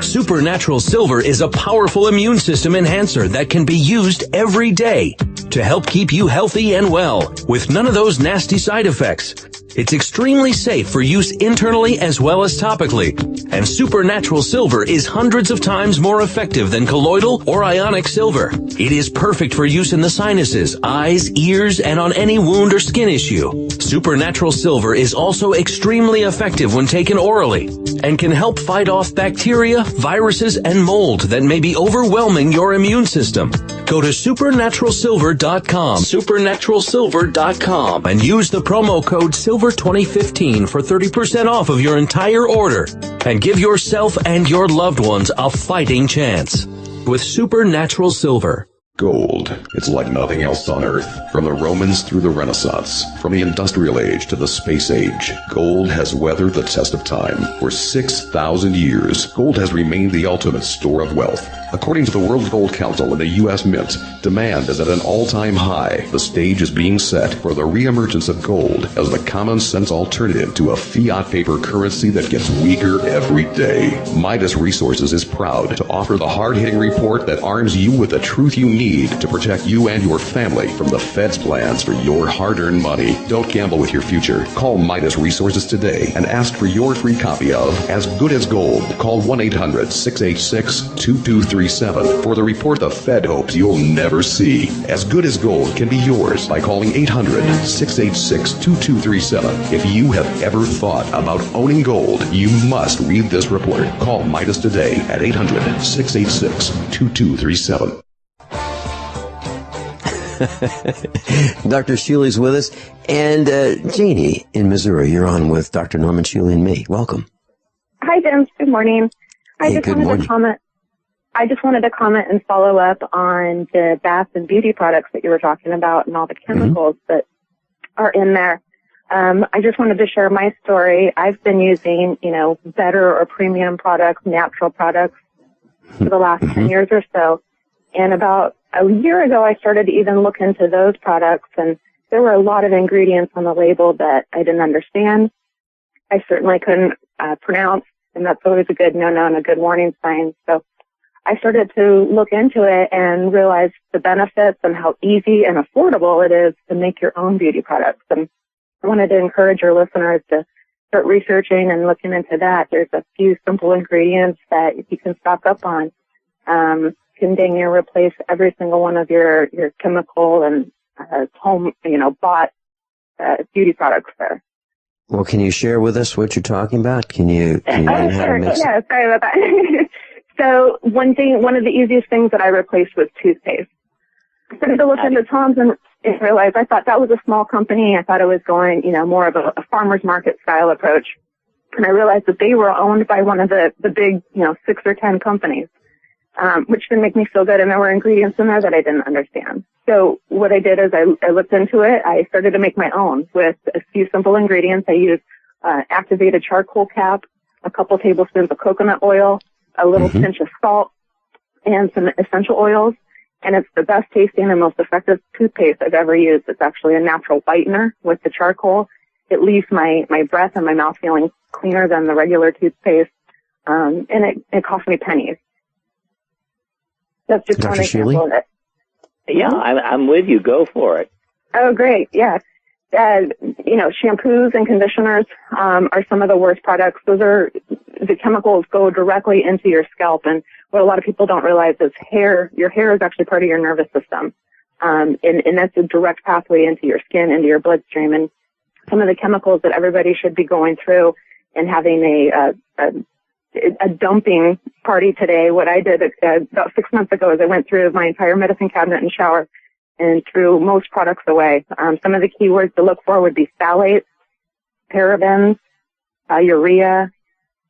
Supernatural Silver is a powerful immune system enhancer that can be used every day to help keep you healthy and well with none of those nasty side effects. It's extremely safe for use internally as well as topically, and Supernatural Silver is hundreds of times more effective than colloidal or ionic silver. It is perfect for use in the sinuses, eyes, ears, and on any wound or skin issue. Supernatural Silver is also extremely effective when taken orally and can help fight off bacteria, viruses, and mold that may be overwhelming your immune system. Go to supernaturalsilver.com, supernaturalsilver.com, and use the promo code SILVER2015 for 30% off of your entire order, and give yourself and your loved ones a fighting chance with Supernatural Silver. Gold. It's like nothing else on Earth. From the Romans through the Renaissance, from the Industrial Age to the Space Age, gold has weathered the test of time. For 6,000 years, gold has remained the ultimate store of wealth. According to the World Gold Council and the U.S. Mint, demand is at an all-time high. The stage is being set for the reemergence of gold as the common-sense alternative to a fiat paper currency that gets weaker every day. Midas Resources is proud to offer the hard-hitting report that arms you with the truth you need to protect you and your family from the Fed's plans for your hard-earned money. Don't gamble with your future. Call Midas Resources today and ask for your free copy of As Good as Gold. Call 1-800-686-2233 2237 for the report the Fed hopes you'll never see. As Good as Gold can be yours by calling 800-686-2237. If you have ever thought about owning gold, you must read this report. Call Midas today at 800-686-2237. Dr. Shealy's with us, and Janie in Missouri. You're on with Dr. Norman Shealy and me. Welcome. Hi, Vince. Good morning. I just wanted to comment and follow up on the bath and beauty products that you were talking about and all the chemicals that are in there. I just wanted to share my story. I've been using, better or premium products, natural products for the last 10 years or so. And about a year ago, I started to even look into those products, and there were a lot of ingredients on the label that I didn't understand. I certainly couldn't pronounce, and that's always a good no-no and a good warning sign. So I started to look into it and realize the benefits and how easy and affordable it is to make your own beauty products. And I wanted to encourage your listeners to start researching and looking into that. There's a few simple ingredients that you can stock up on. Can dang near replace every single one of your chemical and home, bought beauty products there. Well, can you share with us what you're talking about? Can you learn how to mix it? Yeah, sorry about that. So one of the easiest things that I replaced was toothpaste. I started to look into Tom's and realized I thought that was a small company. I thought it was going, more of a farmer's market style approach. And I realized that they were owned by one of the big, 6 or 10 companies. Which didn't make me feel good, and there were ingredients in there that I didn't understand. So what I did is I looked into it. I started to make my own with a few simple ingredients. I used activated charcoal cap, a couple tablespoons of coconut oil, a little pinch of salt, and some essential oils. And it's the best tasting and most effective toothpaste I've ever used. It's actually a natural whitener with the charcoal. It leaves my breath and my mouth feeling cleaner than the regular toothpaste, and it cost me pennies. That's just Dr. one example of it. Yeah, I'm with you. Go for it. Oh, great. Yeah. Shampoos and conditioners are some of the worst products. The chemicals go directly into your scalp. And what a lot of people don't realize is your hair is actually part of your nervous system. And that's a direct pathway into your skin, into your bloodstream. And some of the chemicals that everybody should be going through and having a dumping party today. What I did about 6 months ago is I went through my entire medicine cabinet and shower and threw most products away. Some of the keywords to look for would be phthalates, parabens, urea.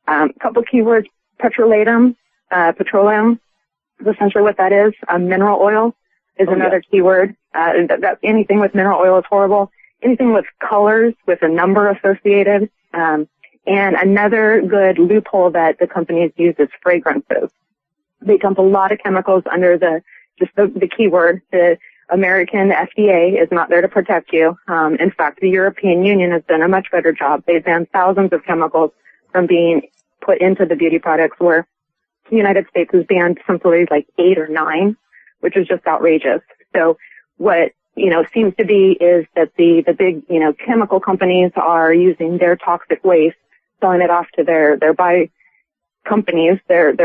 A couple keywords, petroleum. Essentially what that is. Mineral oil is another keyword. That anything with mineral oil is horrible. Anything with colors with a number associated. And another good loophole that the companies use is fragrances. They dump a lot of chemicals under the keyword. The American FDA is not there to protect you. In fact, the European Union has done a much better job. They've banned thousands of chemicals from being put into the beauty products, where the United States has banned something like 8 or 9, which is just outrageous. So what seems to be is that the big chemical companies are using their toxic waste, selling it off to their buy companies, their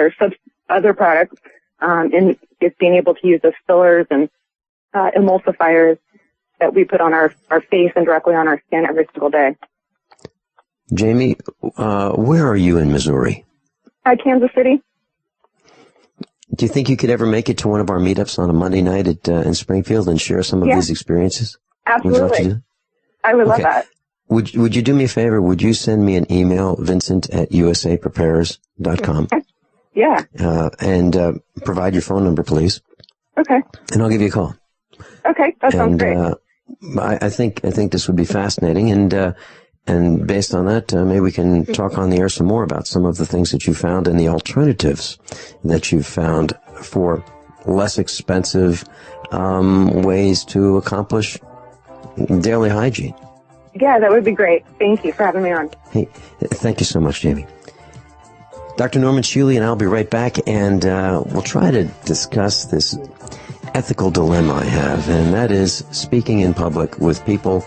other products, and it's being able to use as fillers and emulsifiers that we put on our face and directly on our skin every single day. Jamie, where are you in Missouri? Kansas City. Do you think you could ever make it to one of our meetups on a Monday night in Springfield and share some of these experiences? Absolutely. I would love that. Would you do me a favor? Would you send me an email, Vincent@usapreparers.com? Yeah. And provide your phone number, please. Okay. And I'll give you a call. Okay, that sounds great. I think this would be fascinating, and based on that, maybe we can talk on the air some more about some of the things that you found and the alternatives that you've found for less expensive ways to accomplish daily hygiene. Yeah, that would be great. Thank you for having me on. Hey, thank you so much, Jamie. Dr. Norman Shealy and I'll be right back, and we'll try to discuss this ethical dilemma I have, and that is speaking in public with people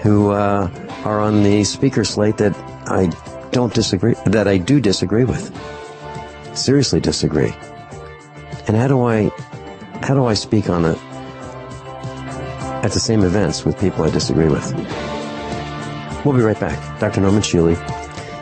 who are on the speaker slate that I do disagree with. Seriously disagree. And how do I speak at the same events with people I disagree with? We'll be right back. Dr. Norman Shealy,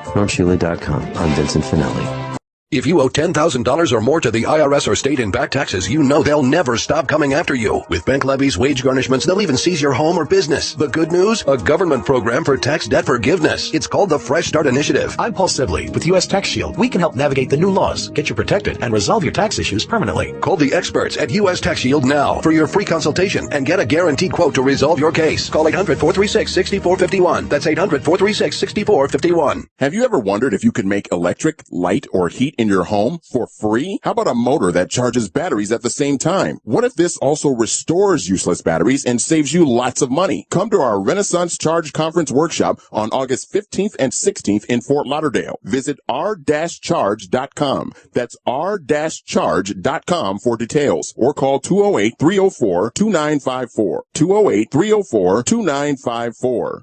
normshealy.com. I'm Vincent Finelli. If you owe $10,000 or more to the IRS or state in back taxes, you know they'll never stop coming after you. With bank levies, wage garnishments, they'll even seize your home or business. The good news? A government program for tax debt forgiveness. It's called the Fresh Start Initiative. I'm Paul Sibley with U.S. Tax Shield. We can help navigate the new laws, get you protected, and resolve your tax issues permanently. Call the experts at U.S. Tax Shield now for your free consultation and get a guaranteed quote to resolve your case. Call 800-436-6451. That's 800-436-6451. Have you ever wondered if you could make electric, light, or heat in your home for free? How about a motor that charges batteries at the same time? What if this also restores useless batteries and saves you lots of money? Come to our Renaissance Charge Conference workshop on August 15th and 16th in Fort Lauderdale. Visit r-charge.com. That's r-charge.com for details, or call 208-304-2954. 208-304-2954.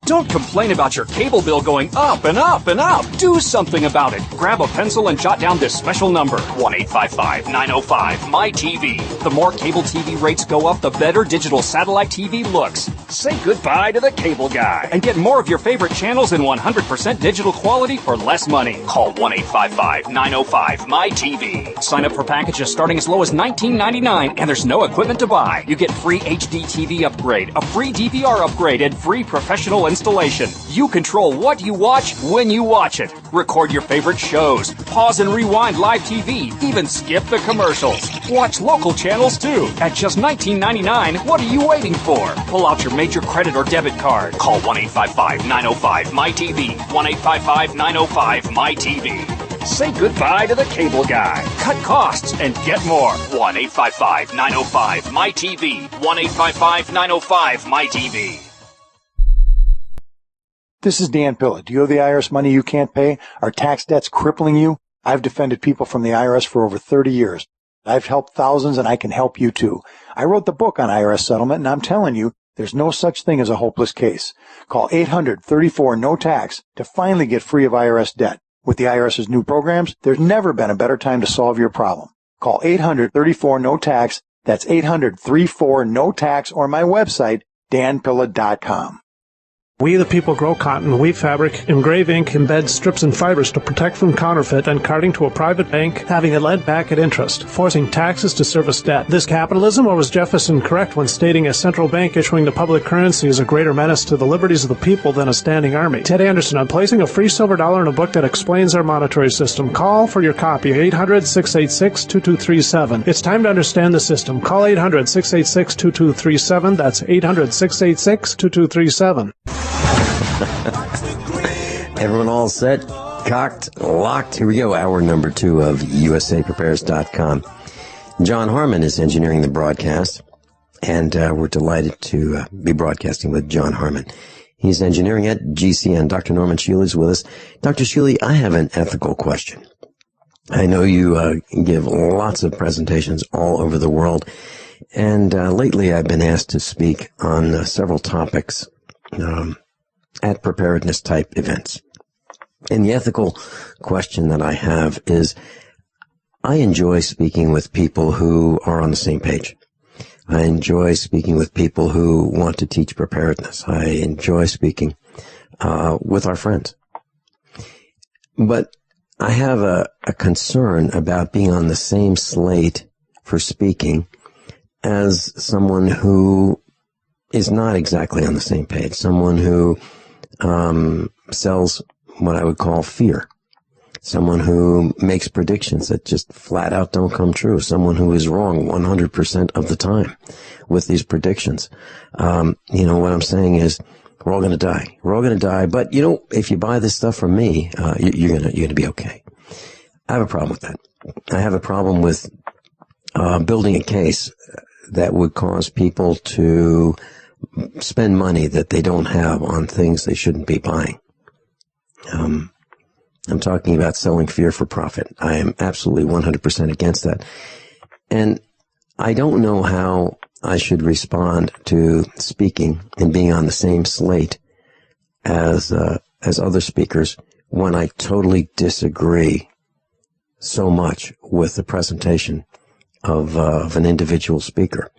Don't complain about your cable bill going up and up and up. Do something about it. Grab a pencil and jot down this special number, 1-855-905-MY-TV. The more cable TV rates go up, the better digital satellite TV looks. Say goodbye to the cable guy and get more of your favorite channels in 100% digital quality for less money. Call 1-855-905-MY-TV. Sign up for packages starting as low as $19.99, and there's no equipment to buy. You get free HD TV upgrade, a free DVR upgrade, and free professional installation. You control what you watch when you watch it. Record your favorite shows. Pause and rewind live TV. Even skip the commercials. Watch local channels too. At just $19.99, what are you waiting for? Pull out your major credit or debit card. Call 1-855-905-MY-TV. 1-855-905-MY-TV. Say goodbye to the cable guy. Cut costs and get more. 1-855-905-MY-TV. 1-855-905-MY-TV. This is Dan Pilla. Do you owe the IRS money you can't pay? Are tax debts crippling you? I've defended people from the IRS for over 30 years. I've helped thousands, and I can help you too. I wrote the book on IRS settlement, and I'm telling you, there's no such thing as a hopeless case. Call 800-34-NO-TAX to finally get free of IRS debt. With the IRS's new programs, there's never been a better time to solve your problem. Call 800-34-NO-TAX. That's 800-34-NO-TAX, or my website, danpilla.com. We the people grow cotton, weave fabric, engrave ink, embed strips and fibers to protect from counterfeit and carting to a private bank, having it lent back at interest, forcing taxes to service debt. This capitalism, or was Jefferson correct when stating a central bank issuing the public currency is a greater menace to the liberties of the people than a standing army? Ted Anderson, I'm placing a free silver dollar in a book that explains our monetary system. Call for your copy, 800-686-2237. It's time to understand the system. Call 800-686-2237. That's 800-686-2237. Everyone all set, cocked, locked? Here we go, hour number 2 of USAPrepares.com. John Harmon is engineering the broadcast, and we're delighted to be broadcasting with John Harmon. He's engineering at GCN. Dr. Norman Shealy is with us. Dr. Shealy, I have an ethical question. I know you give lots of presentations all over the world, and lately I've been asked to speak on several topics at preparedness type events. And the ethical question that I have is, I enjoy speaking with people who are on the same page. I enjoy speaking with people who want to teach preparedness. I enjoy speaking with our friends. But I have a concern about being on the same slate for speaking as someone who is not exactly on the same page, someone who sells what I would call fear, someone who makes predictions that just flat out don't come true, someone who is wrong 100% of the time with these predictions. What I'm saying is, we're all going to die. We're all going to die, but if you buy this stuff from me, you're going to be okay. I have a problem with that. I have a problem with building a case that would cause people to spend money that they don't have on things they shouldn't be buying. I'm talking about selling fear for profit. I am absolutely 100% against that. And I don't know how I should respond to speaking and being on the same slate as other speakers when I totally disagree so much with the presentation of an individual speaker.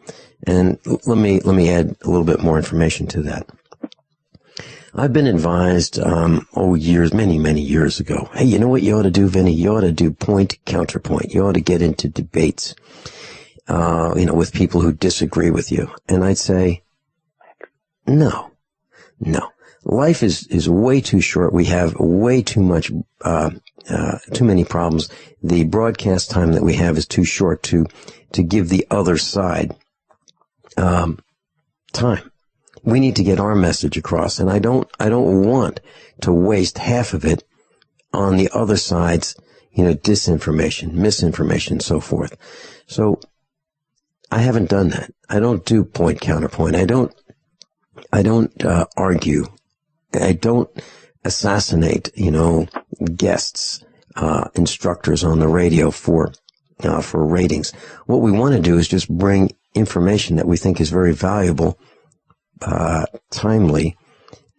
And let me add a little bit more information to that. I've been advised, many years ago, hey, you know what you ought to do, Vinny? You ought to do point counterpoint. You ought to get into debates, with people who disagree with you. And I'd say, no. Life is way too short. We have way too much, too many problems. The broadcast time that we have is too short to give the other side, time. We need to get our message across, and I don't want to waste half of it on the other side's, disinformation, misinformation, so forth. So I haven't done that. I don't do point counterpoint. I don't argue. I don't assassinate, guests, instructors on the radio for ratings. What we want to do is just bring information that we think is very valuable, timely,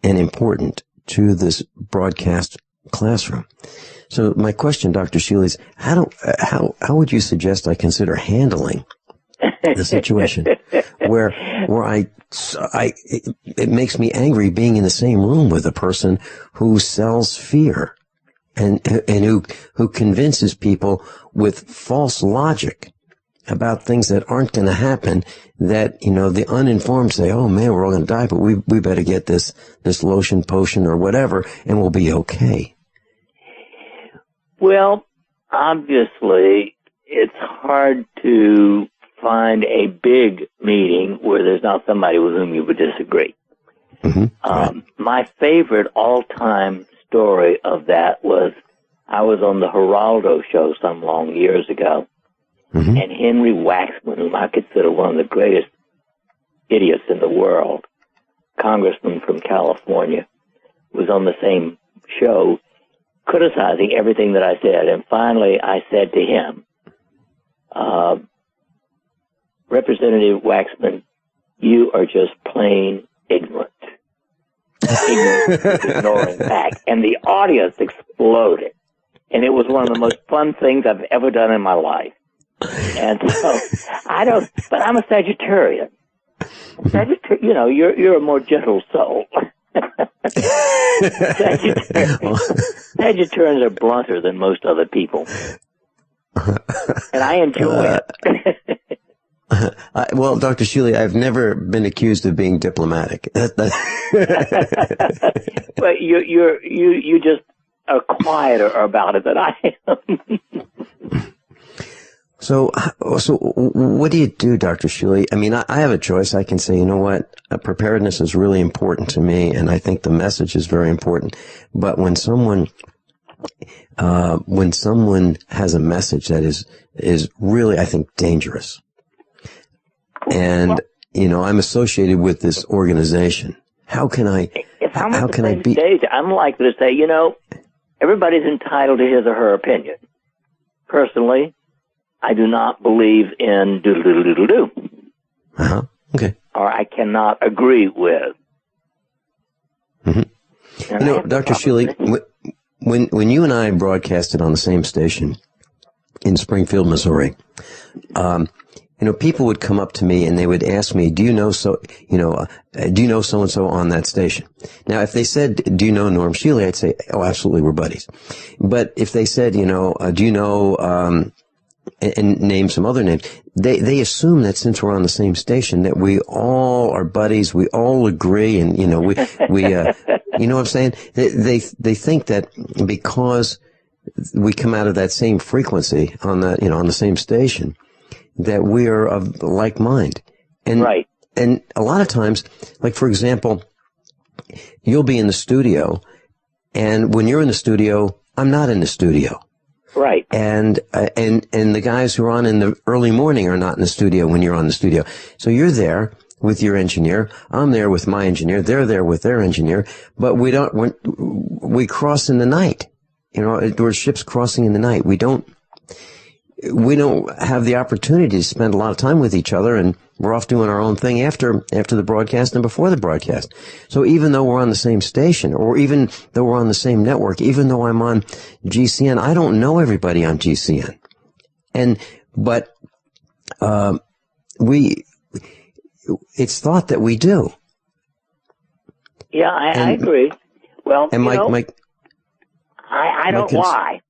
and important to this broadcast classroom. So my question, Dr. Shealy, is how would you suggest I consider handling the situation where it makes me angry being in the same room with a person who sells fear and who convinces people with false logic about things that aren't going to happen, that, the uninformed say, oh man, we're all going to die, but we better get this lotion potion or whatever, and we'll be okay. Well, obviously, it's hard to find a big meeting where there's not somebody with whom you would disagree. Mm-hmm. My favorite all-time story of that was I was on the Geraldo show some long years ago, mm-hmm. and Henry Waxman, whom I consider one of the greatest idiots in the world, congressman from California, was on the same show criticizing everything that I said. And finally, I said to him, Representative Waxman, you are just plain ignorant. Ignorant is ignoring back. And the audience exploded. And it was one of the most fun things I've ever done in my life. And so, but I'm a Sagittarian. You're a more gentle soul. Sagittarians are blunter than most other people. And I enjoy it. Well, Dr. Shealy, I've never been accused of being diplomatic. But you just are quieter about it than I am. So what do you do, Dr. Shealy? I mean, I have a choice. I can say, you know what, preparedness is really important to me, and I think the message is very important. But when someone has a message that is really, I think, dangerous, and I'm associated with this organization, how can I be? I'm likely to say, everybody's entitled to his or her opinion. Personally, I do not believe in doodle-doodle-doodle-doo. Okay. Or I cannot agree with. Mm-hmm. Dr. Shealy, when you and I broadcasted on the same station in Springfield, Missouri, people would come up to me and they would ask me, do you know so-and-so on that station? Now, if they said, do you know Norm Shealy? I'd say, oh, absolutely, we're buddies. But if they said, do you know, and name some other names, they assume that since we're on the same station that we all are buddies, we all agree, and we you know what I'm saying? They think that because we come out of that same frequency on the same station, that we are of like mind. And right. And a lot of times, like for example, you'll be in the studio, and when you're in the studio, I'm not in the studio. Right. And the guys who are on in the early morning are not in the studio when you're on the studio. So you're there with your engineer. I'm there with my engineer. They're there with their engineer. But we cross in the night. We're ships crossing in the night. We don't, we don't have the opportunity to spend a lot of time with each other, and we're off doing our own thing after the broadcast and before the broadcast. So even though we're on the same station, or even though we're on the same network, even though I'm on GCN, I don't know everybody on GCN. But it's thought that we do. Yeah, I agree. Well, and I don't lie.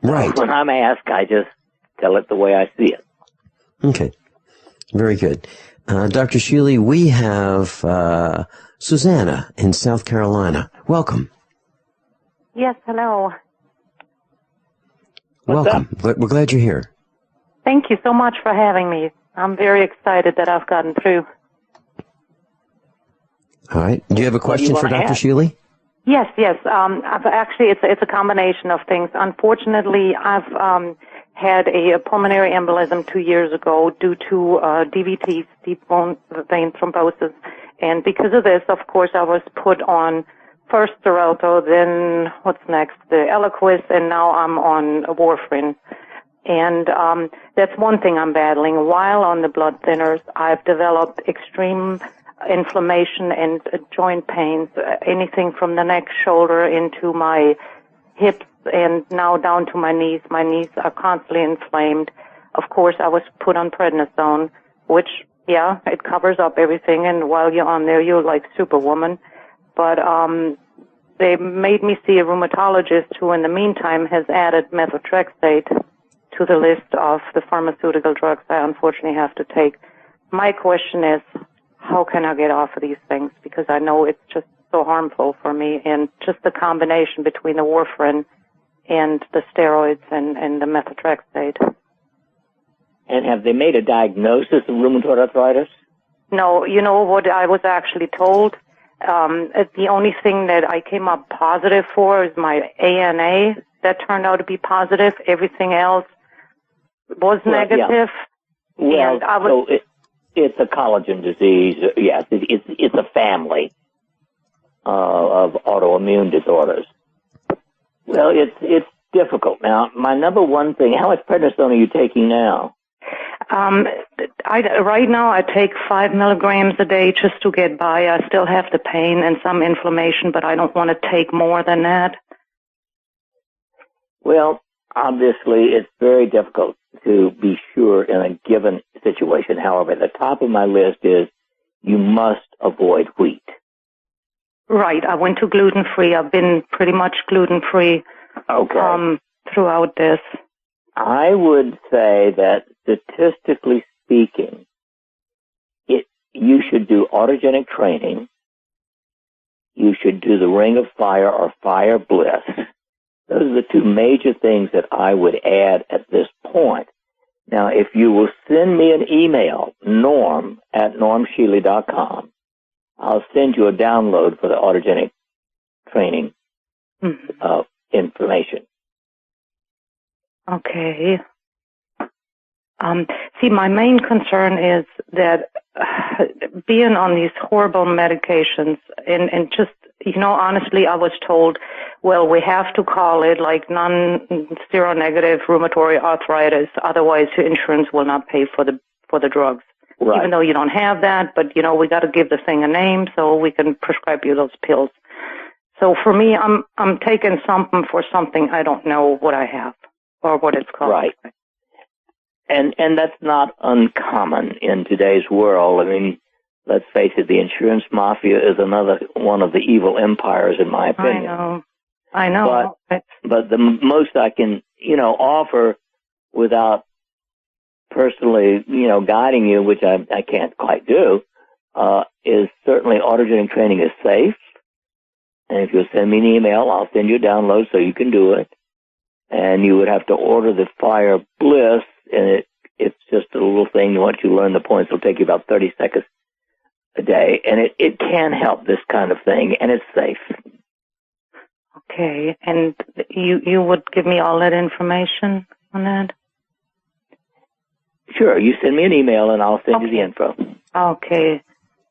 Right. When I'm asked, I just tell it the way I see it. Okay. Very good. Dr. Shealy, we have Susanna in South Carolina. Welcome. Yes, hello. Welcome. We're glad you're here. Thank you so much for having me. I'm very excited that I've gotten through. All right. Do you have a question for Dr. Shealy? Yes. I've actually, it's a combination of things. Unfortunately, I've had a pulmonary embolism 2 years ago due to DVT, deep vein thrombosis, and because of this, of course, I was put on first Xarelto, then what's next, the Eliquis, and now I'm on warfarin. And that's one thing I'm battling. While on the blood thinners, I've developed extreme inflammation and joint pains, anything from the neck, shoulder, into my hips, and now down to my knees. My knees are constantly inflamed. Of course, I was put on prednisone, which, yeah, it covers up everything, and while you're on there, you're like Superwoman. But they made me see a rheumatologist who, in the meantime, has added methotrexate to the list of the pharmaceutical drugs I unfortunately have to take. My question is, how can I get off of these things? Because I know it's just so harmful for me, and just the combination between the warfarin and the steroids and the methotrexate. And have they made a diagnosis of rheumatoid arthritis? No, you know what I was actually told? The only thing that I came up positive for is my ANA. That turned out to be positive. Everything else was negative. Yeah. Well, and I was, so it's a collagen disease. Yes, it's a family of autoimmune disorders. Well, it's difficult. Now, my number one thing, how much prednisone are you taking now? Right now I take 5 milligrams a day just to get by. I still have the pain and some inflammation, but I don't want to take more than that. Well, obviously, it's very difficult to be sure in a given situation. However, the top of my list is you must avoid wheat. Right. I went to gluten-free. I've been pretty much gluten-free throughout this. I would say that statistically speaking, you should do autogenic training. You should do the Ring of Fire or Fire Bliss. Those are the two major things that I would add at this point. Now, if you will send me an email, norm@normshealy.com, I'll send you a download for the autogenic training information. Okay. See, my main concern is that being on these horrible medications and just, honestly, I was told, well, we have to call it like non-seronegative rheumatoid arthritis, otherwise your insurance will not pay for the drugs. Right. Even though you don't have that, but we got to give the thing a name so we can prescribe you those pills. So for me, I'm taking something for something I don't know what I have or what it's called. Right. And that's not uncommon in today's world. I mean, let's face it, the insurance mafia is another one of the evil empires, in my opinion. I know. But the most I can, offer without personally, guiding you, which I can't quite do, is certainly autogenic training is safe. And if you'll send me an email, I'll send you a download so you can do it. And you would have to order the Fire Bliss, and it's just a little thing. Once you learn the points, it'll take you about 30 seconds a day. And it can help this kind of thing, and it's safe. Okay. And you would give me all that information on that? Sure. You send me an email, and I'll send you the info. Okay.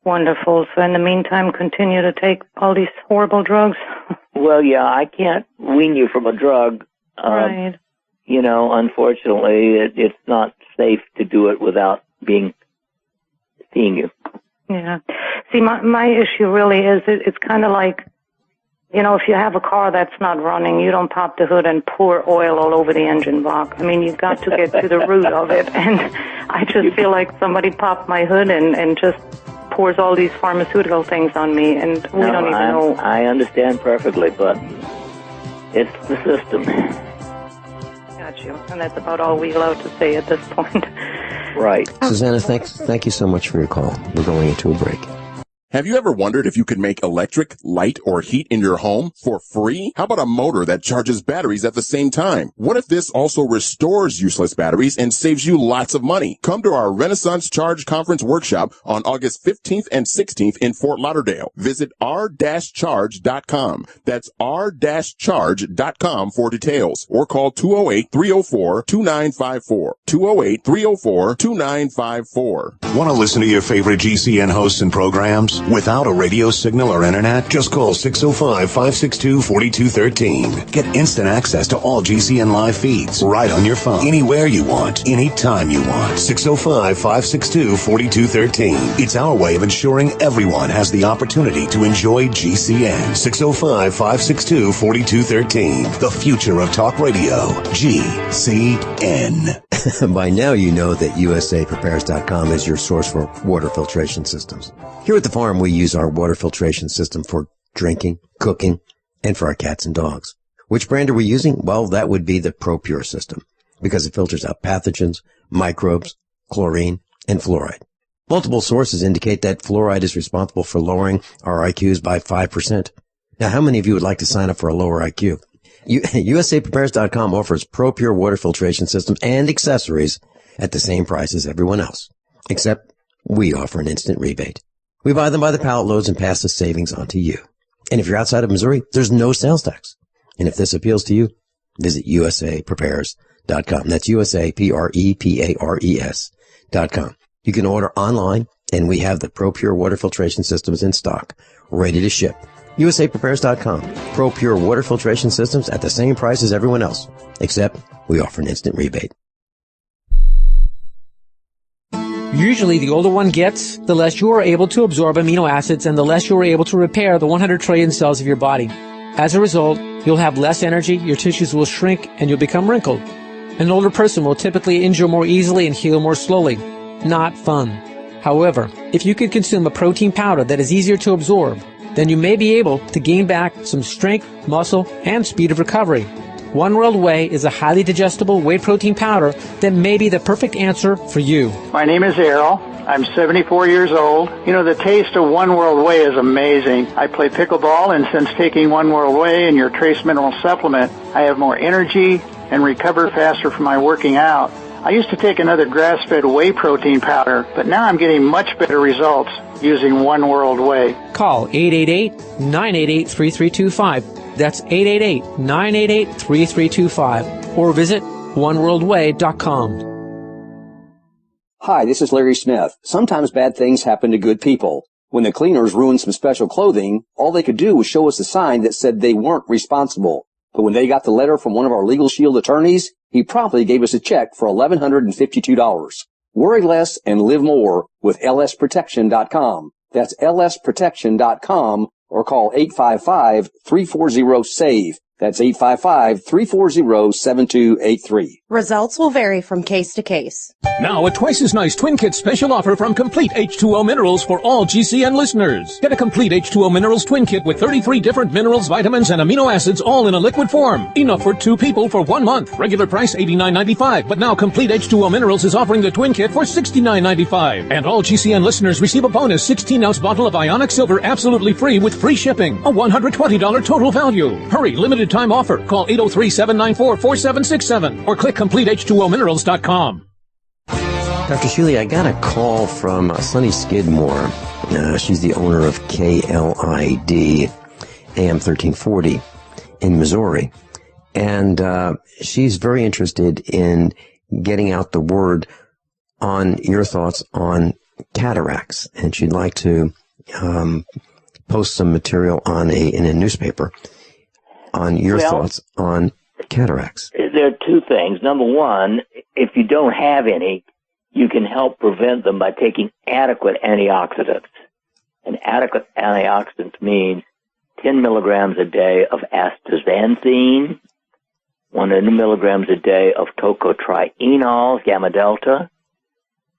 Wonderful. So in the meantime, continue to take all these horrible drugs? Well, yeah, I can't wean you from a drug. Right. unfortunately, it's not safe to do it without seeing you. Yeah. See, my issue really is it's kind of like, if you have a car that's not running, you don't pop the hood and pour oil all over the engine block. I mean, you've got to get to the root of it. And I just feel like somebody popped my hood and just pours all these pharmaceutical things on me, and we don't even know. I understand perfectly, but it's the system. Got you. And that's about all we're allowed to say at this point. Right. Susanna, thank you so much for your call. We're going into a break. Have you ever wondered if you could make electric, light, or heat in your home for free? How about a motor that charges batteries at the same time? What if this also restores useless batteries and saves you lots of money? Come to our Renaissance Charge Conference workshop on August 15th and 16th in Fort Lauderdale. Visit r-charge.com. That's r-charge.com for details, or call 208-304-2954. 208-304-2954. Want to listen to your favorite GCN hosts and programs without a radio signal or internet? Just call 605-562-4213. Get instant access to all GCN live feeds right on your phone, anywhere you want, anytime you want. 605-562-4213. It's our way of ensuring everyone has the opportunity to enjoy GCN. 605-562-4213. The future of talk radio. GCN. By now you know that USAPrepares.com is your source for water filtration systems. Here at the farm, we use our water filtration system for drinking, cooking, and for our cats and dogs. Which brand are we using? Well, that would be the ProPure system, because it filters out pathogens, microbes, chlorine, and fluoride. Multiple sources indicate that fluoride is responsible for lowering our IQs by 5%. Now, how many of you would like to sign up for a lower IQ? USAPrepares.com offers ProPure water filtration systems and accessories at the same price as everyone else, except we offer an instant rebate. We buy them by the pallet loads and pass the savings on to you. And if you're outside of Missouri, there's no sales tax. And if this appeals to you, visit USAPrepares.com. That's USAPrepares.com. You can order online, and we have the ProPure water filtration systems in stock, ready to ship. USAPrepares.com. ProPure water filtration systems at the same price as everyone else, except we offer an instant rebate. Usually, the older one gets, the less you are able to absorb amino acids and the less you are able to repair the 100 trillion cells of your body. As a result, you'll have less energy, your tissues will shrink, and you'll become wrinkled. An older person will typically injure more easily and heal more slowly. Not fun. However, if you can consume a protein powder that is easier to absorb, then you may be able to gain back some strength, muscle, and speed of recovery. One World Whey is a highly digestible whey protein powder that may be the perfect answer for you. My name is Errol. I'm 74 years old. The taste of One World Whey is amazing. I play pickleball, and since taking One World Whey and your trace mineral supplement, I have more energy and recover faster from my working out. I used to take another grass-fed whey protein powder, but now I'm getting much better results using One World Whey. Call 888-988-3325. That's 888-988-3325. Or visit oneworldway.com. Hi, this is Larry Smith. Sometimes bad things happen to good people. When the cleaners ruined some special clothing, all they could do was show us a sign that said they weren't responsible. But when they got the letter from one of our Legal Shield attorneys, he promptly gave us a check for $1,152. Worry less and live more with lsprotection.com. That's lsprotection.com, or call 855-340-SAVE. That's 855-340-7283. Results will vary from case to case. Now a twice as nice Twin Kit special offer from Complete H2O Minerals for all GCN listeners. Get a Complete H2O Minerals Twin Kit with 33 different minerals, vitamins, and amino acids all in a liquid form. Enough for 2 people for 1 month. Regular price $89.95, but now Complete H2O Minerals is offering the Twin Kit for $69.95. And all GCN listeners receive a bonus 16-ounce bottle of Ionic Silver absolutely free with free shipping. A $120 total value. Hurry, limited time offer. Call 803-794-4767 or click CompleteH2OMinerals.com. Dr. Shealy, I got a call from Sunny Skidmore. She's the owner of KLID AM 1340 in Missouri. And she's very interested in getting out the word on your thoughts on cataracts. And she'd like to post some material in a newspaper on your thoughts on cataracts? There are two things. Number one, if you don't have any, you can help prevent them by taking adequate antioxidants. And adequate antioxidants means 10 milligrams a day of astaxanthin, 100 milligrams a day of tocotrienol, gamma delta,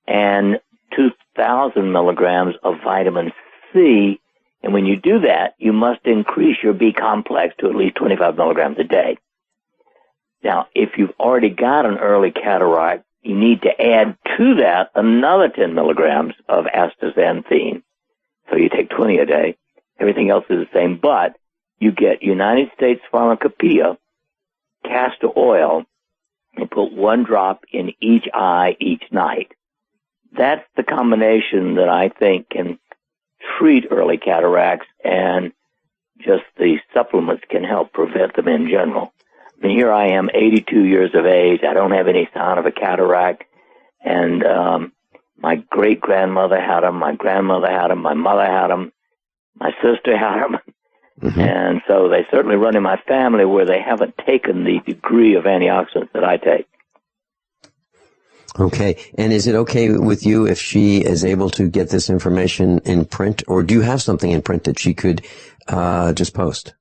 and 2,000 milligrams of vitamin C. And when you do that, you must increase your B complex to at least 25 milligrams a day. Now, if you've already got an early cataract, you need to add to that another 10 milligrams of astaxanthin. So you take 20 a day. Everything else is the same, but you get United States Pharmacopoeia castor oil and put 1 drop in each eye each night. That's the combination that I think can treat early cataracts, and just the supplements can help prevent them in general. I mean, here I am, 82 years of age. I don't have any sign of a cataract, and my great-grandmother had them, my grandmother had them, my mother had them, my sister had them. Mm-hmm. And so they certainly run in my family where they haven't taken the degree of antioxidants that I take. Okay. And is it okay with you if she is able to get this information in print, or do you have something in print that she could just post?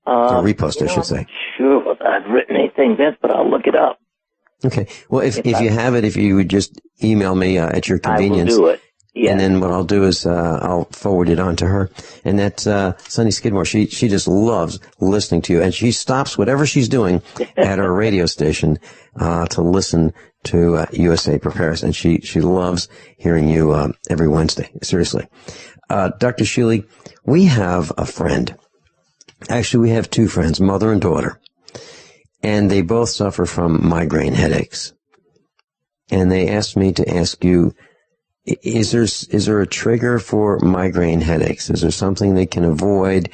Or repost, I should say. I'm not sure if I've written anything, Vince, but I'll look it up. Okay. Well, if you have it, if you would just email me at your convenience. I will do it. Yeah. And then what I'll do is I'll forward it on to her. And that's Sunny Skidmore. She just listening to you, and she stops whatever she's doing at our radio station to listen to USA Prepares, and she loves hearing you every Wednesday. Seriously, Dr. Shealy, we have a friend. Actually, we have two friends, mother and daughter, and they both suffer from migraine headaches. And they asked me to ask you, is there a trigger for migraine headaches? Is there something they can avoid,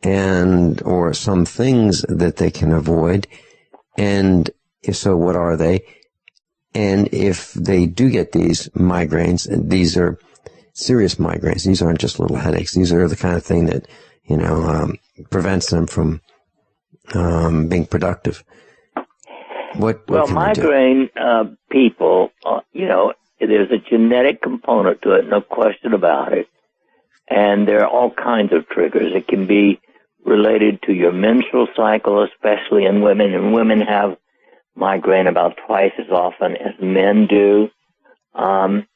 or some things that they can avoid? And if so, what are they? And if they do get these migraines, these are serious migraines. These aren't just little headaches. These are the kind of thing that, prevents them from being productive. What can migraine people, there's a genetic component to it, no question about it. And there are all kinds of triggers. It can be related to your menstrual cycle, especially in women, and women have migraine about twice as often as men do. But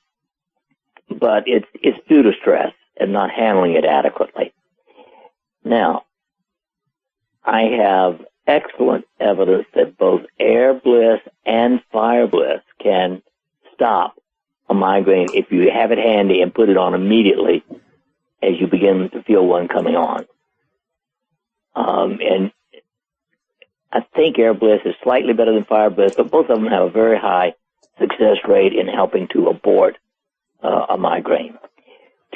it's due to stress and not handling it adequately. Now, I have excellent evidence that both air bliss and fire bliss can stop a migraine if you have it handy and put it on immediately as you begin to feel one coming on. And I think air bliss is slightly better than fire bliss, but both of them have a very high success rate in helping to abort a migraine.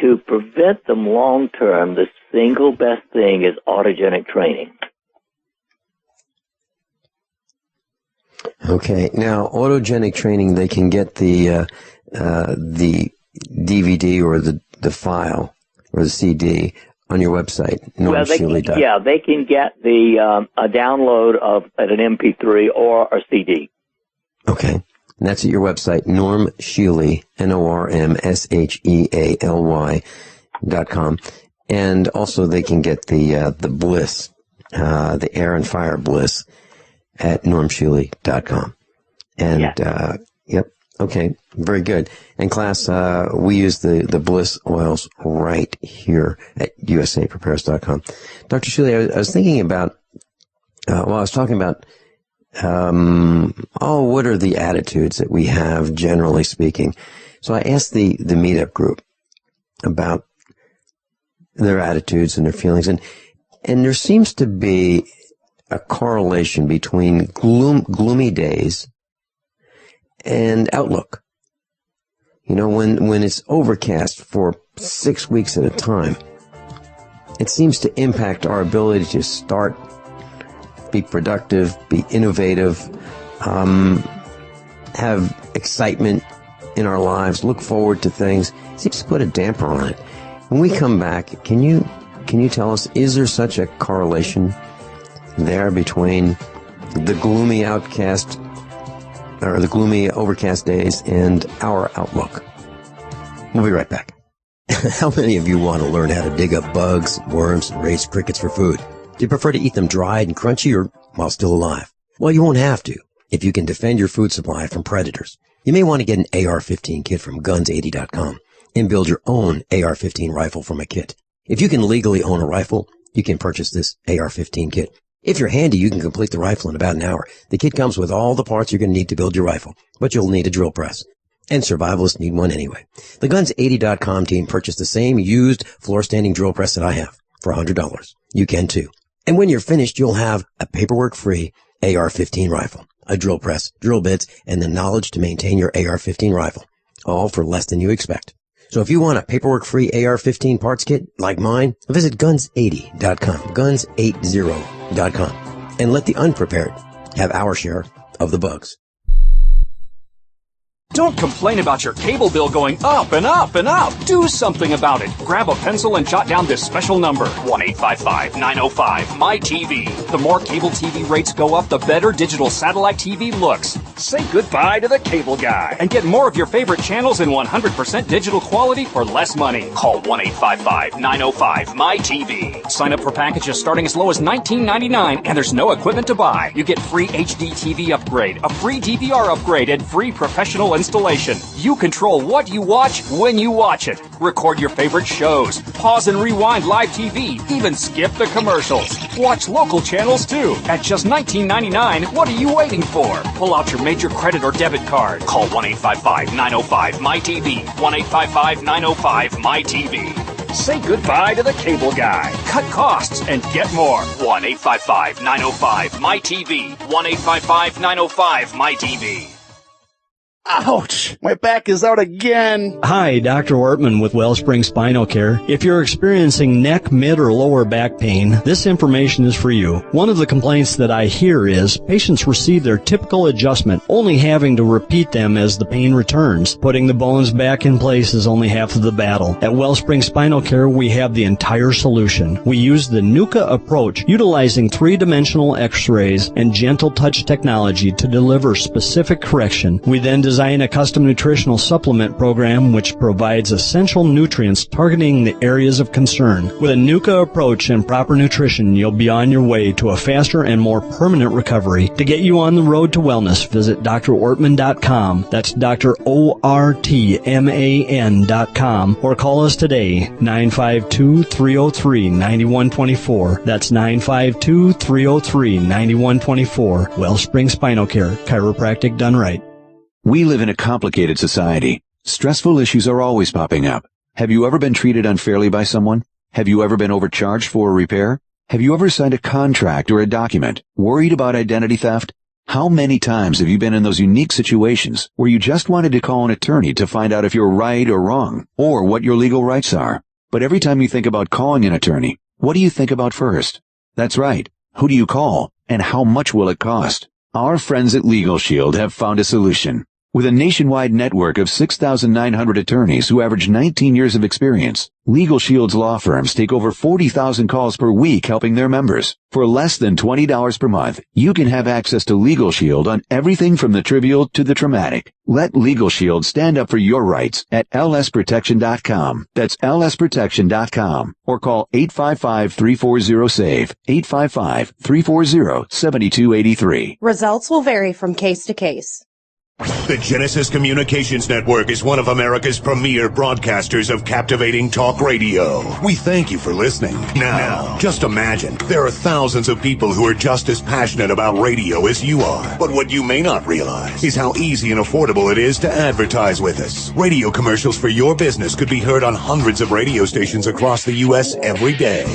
To prevent them long term, the single best thing is autogenic training. Okay. Now, autogenic training, they can get the DVD or the file or the CD on your website, normshealy.com. Yeah, they can get a download of an MP3 or a CD. Okay. And that's at your website, normshealy, normshealy.com. And also they can get the bliss, the air and fire bliss at normshealy.com. And, yep. Okay. Very good. And class, we use the bliss oils right here at usaprepares.com. Dr. Shealy, I was thinking about, I was talking about, what are the attitudes that we have, generally speaking? So I asked the meetup group about their attitudes and their feelings, and there seems to be a correlation between gloomy days and outlook. When it's overcast for 6 weeks at a time, it seems to impact our ability to start, be productive, be innovative, have excitement in our lives, look forward to things. It seems to put a damper on it. When we come back, can you tell us, is there such a correlation there between the gloomy overcast days, and our outlook. We'll be right back. How many of you want to learn how to dig up bugs, worms, and raise crickets for food? Do you prefer to eat them dried and crunchy or while still alive? Well, you won't have to if you can defend your food supply from predators. You may want to get an AR-15 kit from guns80.com and build your own AR-15 rifle from a kit. If you can legally own a rifle, you can purchase this AR-15 kit. If you're handy, you can complete the rifle in about an hour. The kit comes with all the parts you're going to need to build your rifle, but you'll need a drill press. And survivalists need one anyway. The Guns80.com team purchased the same used floor-standing drill press that I have for $100. You can too. And when you're finished, you'll have a paperwork-free AR-15 rifle, a drill press, drill bits, and the knowledge to maintain your AR-15 rifle, all for less than you expect. So if you want a paperwork-free AR-15 parts kit like mine, visit Guns80.com, Guns80.com, and let the unprepared have our share of the bugs. Don't complain about your cable bill going up and up and up. Do something about it. Grab a pencil and jot down this special number, 1-855-905-MY-TV. The more cable TV rates go up, the better digital satellite TV looks. Say goodbye to the cable guy and get more of your favorite channels in 100% digital quality for less money. Call 1-855-905-MY-TV. Sign up for packages starting as low as $19.99, and there's no equipment to buy. You get free HD TV upgrade, a free DVR upgrade, and free professional installation. You control what you watch when you watch it. Record your favorite shows. Pause and rewind live TV. Even skip the commercials. Watch local channels too. At just $19.99, what are you waiting for? Pull out your major credit or debit card. Call 1-855-905-MY-TV. 1-855-905-MY-TV. Say goodbye to the cable guy. Cut costs and get more. 1-855-905-MY-TV. 1-855-905-MY-TV. Ouch! My back is out again. Hi, Dr. Ortman with Wellspring Spinal Care. If you're experiencing neck, mid, or lower back pain, this information is for you. One of the complaints that I hear is patients receive their typical adjustment, only having to repeat them as the pain returns. Putting the bones back in place is only half of the battle. At Wellspring Spinal Care, we have the entire solution. We use the NUCA approach, utilizing three-dimensional x-rays and gentle touch technology to deliver specific correction. We then design a custom nutritional supplement program which provides essential nutrients targeting the areas of concern. With a NUCA approach and proper nutrition, you'll be on your way to a faster and more permanent recovery. To get you on the road to wellness, visit drortman.com. That's drortman.com, or call us today, 952-303-9124. That's 952-303-9124. Wellspring Spinal Care, chiropractic done right. We live in a complicated society. Stressful issues are always popping up. Have you ever been treated unfairly by someone? Have you ever been overcharged for a repair? Have you ever signed a contract or a document? Worried about identity theft? How many times have you been in those unique situations where you just wanted to call an attorney to find out if you're right or wrong, or what your legal rights are? But every time you think about calling an attorney, what do you think about first? That's right. Who do you call, and how much will it cost? Our friends at Legal Shield have found a solution. With a nationwide network of 6,900 attorneys who average 19 years of experience, Legal Shield's law firms take over 40,000 calls per week helping their members. For less than $20 per month, you can have access to Legal Shield on everything from the trivial to the traumatic. Let Legal Shield stand up for your rights at lsprotection.com. That's lsprotection.com. Or call 855-340-SAVE, 855-340-7283. Results will vary from case to case. The Genesis Communications Network is one of America's premier broadcasters of captivating talk radio. We thank you for listening. Now, just imagine, there are thousands of people who are just as passionate about radio as you are. But what you may not realize is how easy and affordable it is to advertise with us. Radio commercials for your business could be heard on hundreds of radio stations across the U.S. every day.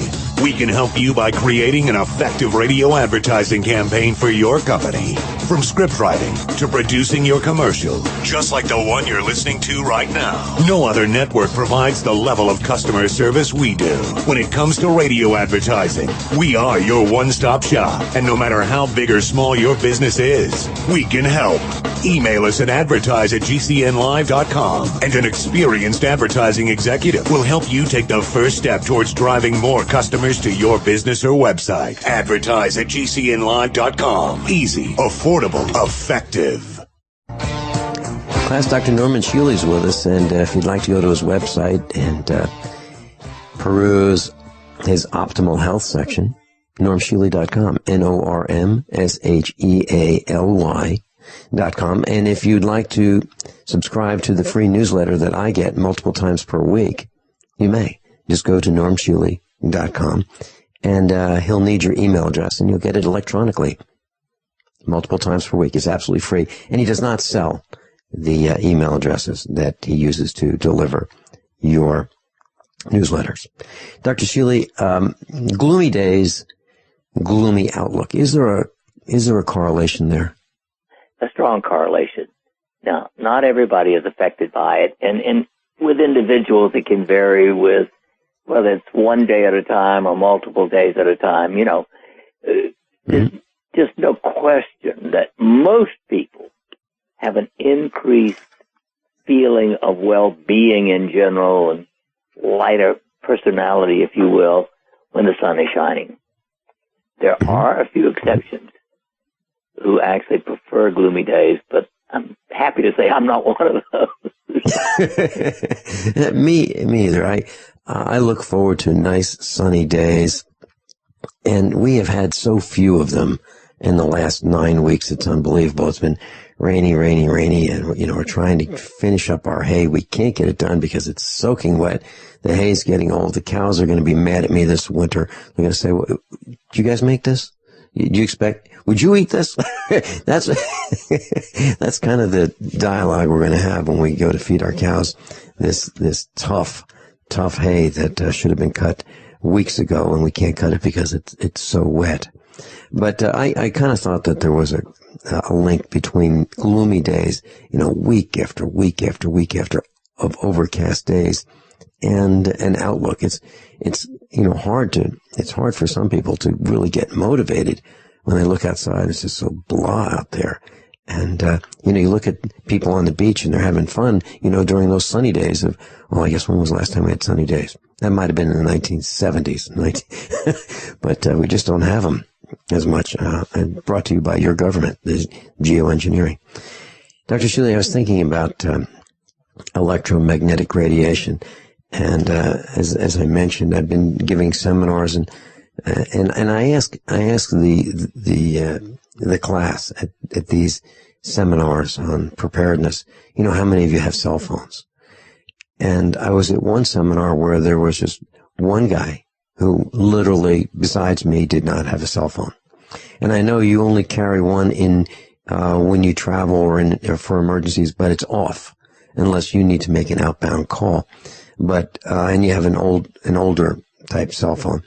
We can help you by creating an effective radio advertising campaign for your company. From script writing to producing your your commercial, just like the one you're listening to right now. No other network provides the level of customer service we do. When it comes to radio advertising, we are your one-stop shop. And no matter how big or small your business is, we can help. Email us at advertise@gcnlive.com, and an experienced advertising executive will help you take the first step towards driving more customers to your business or website. Advertise@gcnlive.com. Easy, affordable, effective. Class Dr. Norman Shealy's with us, and if you'd like to go to his website and peruse his optimal health section, normshealy.com, NORMSHEALY.com. And if you'd like to subscribe to the free newsletter that I get multiple times per week, you may. Just go to normshealy.com, and he'll need your email address, and you'll get it electronically multiple times per week. It's absolutely free. And he does not sell the email addresses that he uses to deliver your newsletters. Dr. Shealy, gloomy days, gloomy outlook. Is there a correlation there? A strong correlation. Now, not everybody is affected by it, and with individuals it can vary with whether it's one day at a time or multiple days at a time. There's just no question that most people have an increased feeling of well-being in general and lighter personality, if you will, when the sun is shining. There are a few exceptions who actually prefer gloomy days, but I'm happy to say I'm not one of those. Me either. I look forward to nice sunny days, and we have had so few of them in the last 9 weeks. It's unbelievable. It's been rainy, and we're trying to finish up our hay. We can't get it done because it's soaking wet. The hay's getting old. The cows are going to be mad at me this winter. They're going to say, well, "Do you guys make this? Do you expect? Would you eat this?" That's kind of the dialogue we're going to have when we go to feed our cows this tough hay that should have been cut weeks ago, and we can't cut it because it's so wet. But I kind of thought that there was a link between gloomy days, week after week after week after of overcast days, and an outlook. It's hard for some people to really get motivated when they look outside. It's just so blah out there. And, you look at people on the beach and they're having fun, during those sunny days of, I guess when was the last time we had sunny days? That might have been in the 1970s, but we just don't have them as much, and brought to you by your government, the geoengineering. Dr. Shealy, I was thinking about electromagnetic radiation, and as I mentioned, I've been giving seminars, and I ask the class at these seminars on preparedness, how many of you have cell phones? And I was at one seminar where there was just one guy who literally, besides me, did not have a cell phone. And I know you only carry one in when you travel or for emergencies, but it's off unless you need to make an outbound call. But and you have an older type cell phone,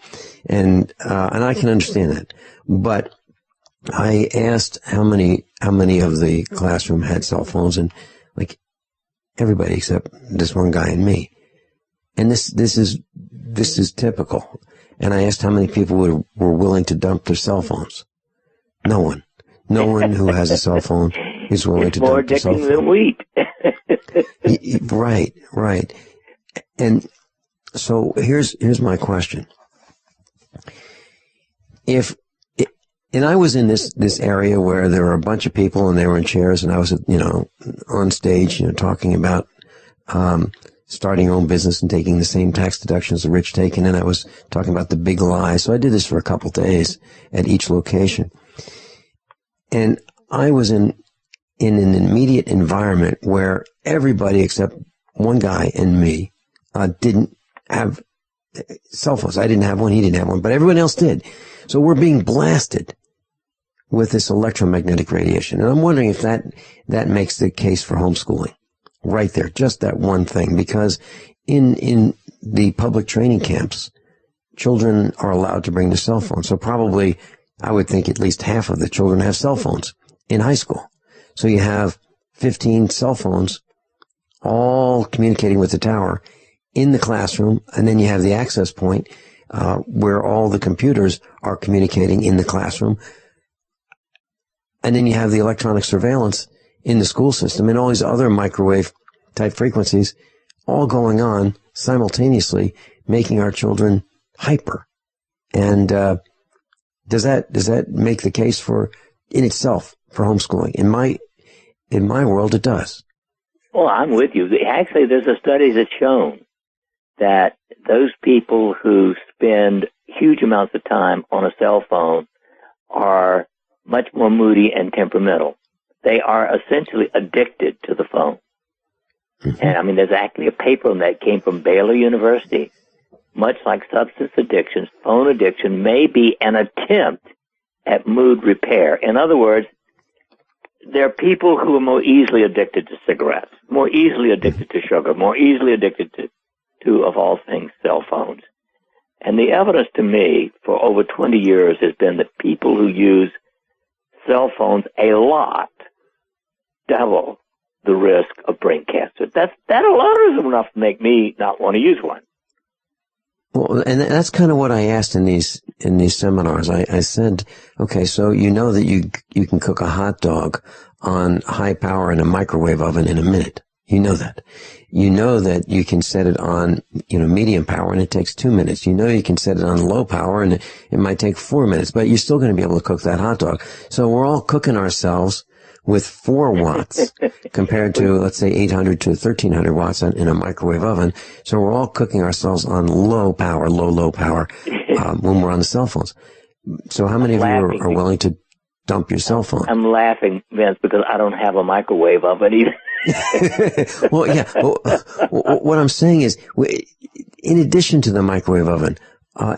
and I can understand that. But I asked how many of the classroom had cell phones, and like everybody except this one guy and me. And this is typical. And I asked how many people were willing to dump their cell phones. No one who has a cell phone is willing to dump their cell phone. It's more addicting than wheat. Right. And so here's my question. And I was in this area where there were a bunch of people and they were in chairs, and I was, on stage, talking about, starting your own business and taking the same tax deductions the rich take, and then I was talking about the big lie. So I did this for a couple days at each location. And I was in an immediate environment where everybody except one guy and me didn't have cell phones. I didn't have one, he didn't have one, but everyone else did. So we're being blasted with this electromagnetic radiation. And I'm wondering if that makes the case for homeschooling. Right there, just that one thing, because in the public training camps, children are allowed to bring their cell phones. So probably, I would think at least half of the children have cell phones in high school. So you have 15 cell phones all communicating with the tower in the classroom, and then you have the access point where all the computers are communicating in the classroom, and then you have the electronic surveillance in the school system and all these other microwave type frequencies all going on simultaneously, making our children hyper. And does that make the case in itself for homeschooling? In my world, it does. Well, I'm with you. Actually, there's a study that's shown that those people who spend huge amounts of time on a cell phone are much more moody and temperamental. They are essentially addicted to the phone. Mm-hmm. And I mean, there's actually a paper on that came from Baylor University. Much like substance addiction, phone addiction may be an attempt at mood repair. In other words, there are people who are more easily addicted to cigarettes, more easily addicted to sugar, more easily addicted to of all things, cell phones. And the evidence to me for over 20 years has been that people who use cell phones a lot double the risk of brain cancer. That alone is enough to make me not want to use one. Well, and that's kind of what I asked in these seminars. I said, okay, so you know that you can cook a hot dog on high power in a microwave oven in a minute. You know that. You know that you can set it on, medium power and it takes 2 minutes. You know you can set it on low power and it might take 4 minutes, but you're still going to be able to cook that hot dog. So we're all cooking ourselves with 4 watts compared to, let's say, 800 to 1300 watts in a microwave oven. So we're all cooking ourselves on low power when we're on the cell phones. So how many of you are willing to dump your cell phone? I'm laughing, Vince, because I don't have a microwave oven either. Well, yeah. What I'm saying is, in addition to the microwave oven,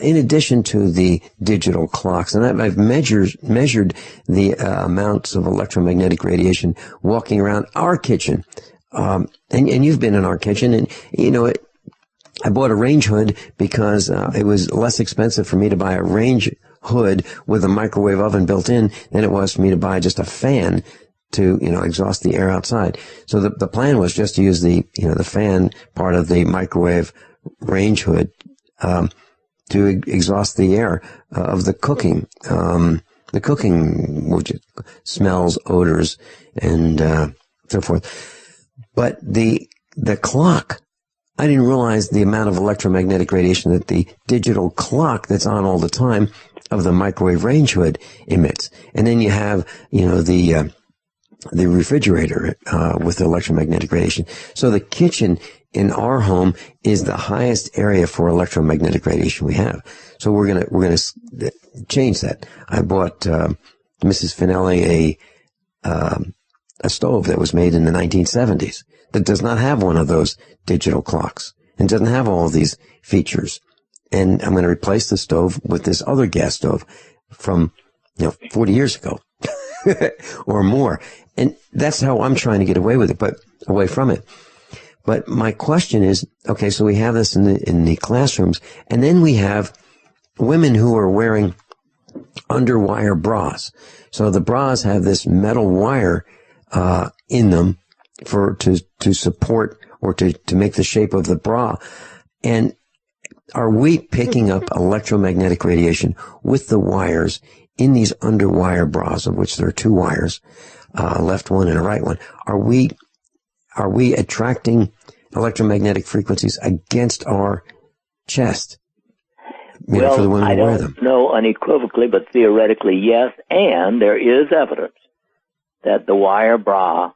in addition to the digital clocks, and I've measured the amounts of electromagnetic radiation walking around our kitchen, and you've been in our kitchen, and I bought a range hood because it was less expensive for me to buy a range hood with a microwave oven built in than it was for me to buy just a fan to exhaust the air outside. So the plan was just to use the fan part of the microwave range hood to exhaust the air of the cooking, which smells, odors, and so forth. But the clock, I didn't realize the amount of electromagnetic radiation that the digital clock that's on all the time of the microwave range hood emits. And then you have, the refrigerator with the electromagnetic radiation. So the kitchen in our home is the highest area for electromagnetic radiation we have. So we're gonna change that. I bought Mrs. Finelli a stove that was made in the 1970s that does not have one of those digital clocks and doesn't have all of these features. And I'm going to replace the stove with this other gas stove from 40 years ago or more. And that's how I'm trying to get away with it, but away from it. But my question is, okay, so we have this in the classrooms, and then we have women who are wearing underwire bras. So the bras have this metal wire in them to support or to make the shape of the bra. And are we picking up electromagnetic radiation with the wires in these underwire bras, of which there are 2 wires, left one and a right one? Are we attracting electromagnetic frequencies against our chest? Well, for the women I who wear them? don't know unequivocally, but theoretically, yes. And there is evidence that the wire bra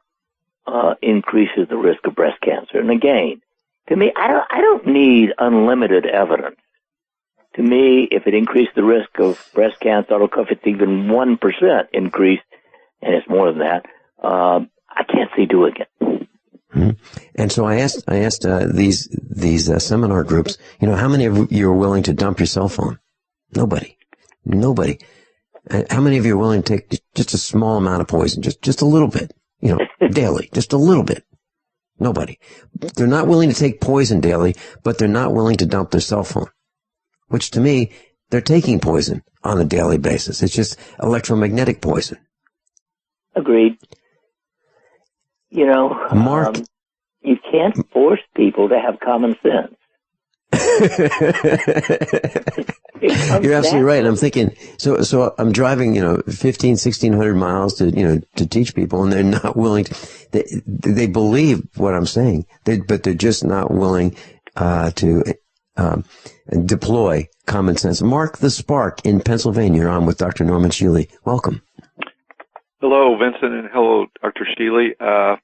increases the risk of breast cancer. And again, to me, I don't need unlimited evidence. To me, if it increased the risk of breast cancer, if it's even 1% increased, and it's more than that, I can't see doing it. Mm-hmm. And so I asked these seminar groups, how many of you are willing to dump your cell phone? Nobody. How many of you are willing to take just a small amount of poison, just a little bit, daily, just a little bit? Nobody. They're not willing to take poison daily, but they're not willing to dump their cell phone, which to me, they're taking poison on a daily basis. It's just electromagnetic poison. Agreed. You know, Mark, you can't force people to have common sense. You're absolutely right. And I'm thinking, so I'm driving, 1,600 miles to teach people, and they're not willing to, they believe what I'm saying, but they're just not willing to deploy common sense. Mark the Spark in Pennsylvania. You're on with Dr. Norman Shealy. Welcome. Hello, Vincent, and hello, Dr. Shealy.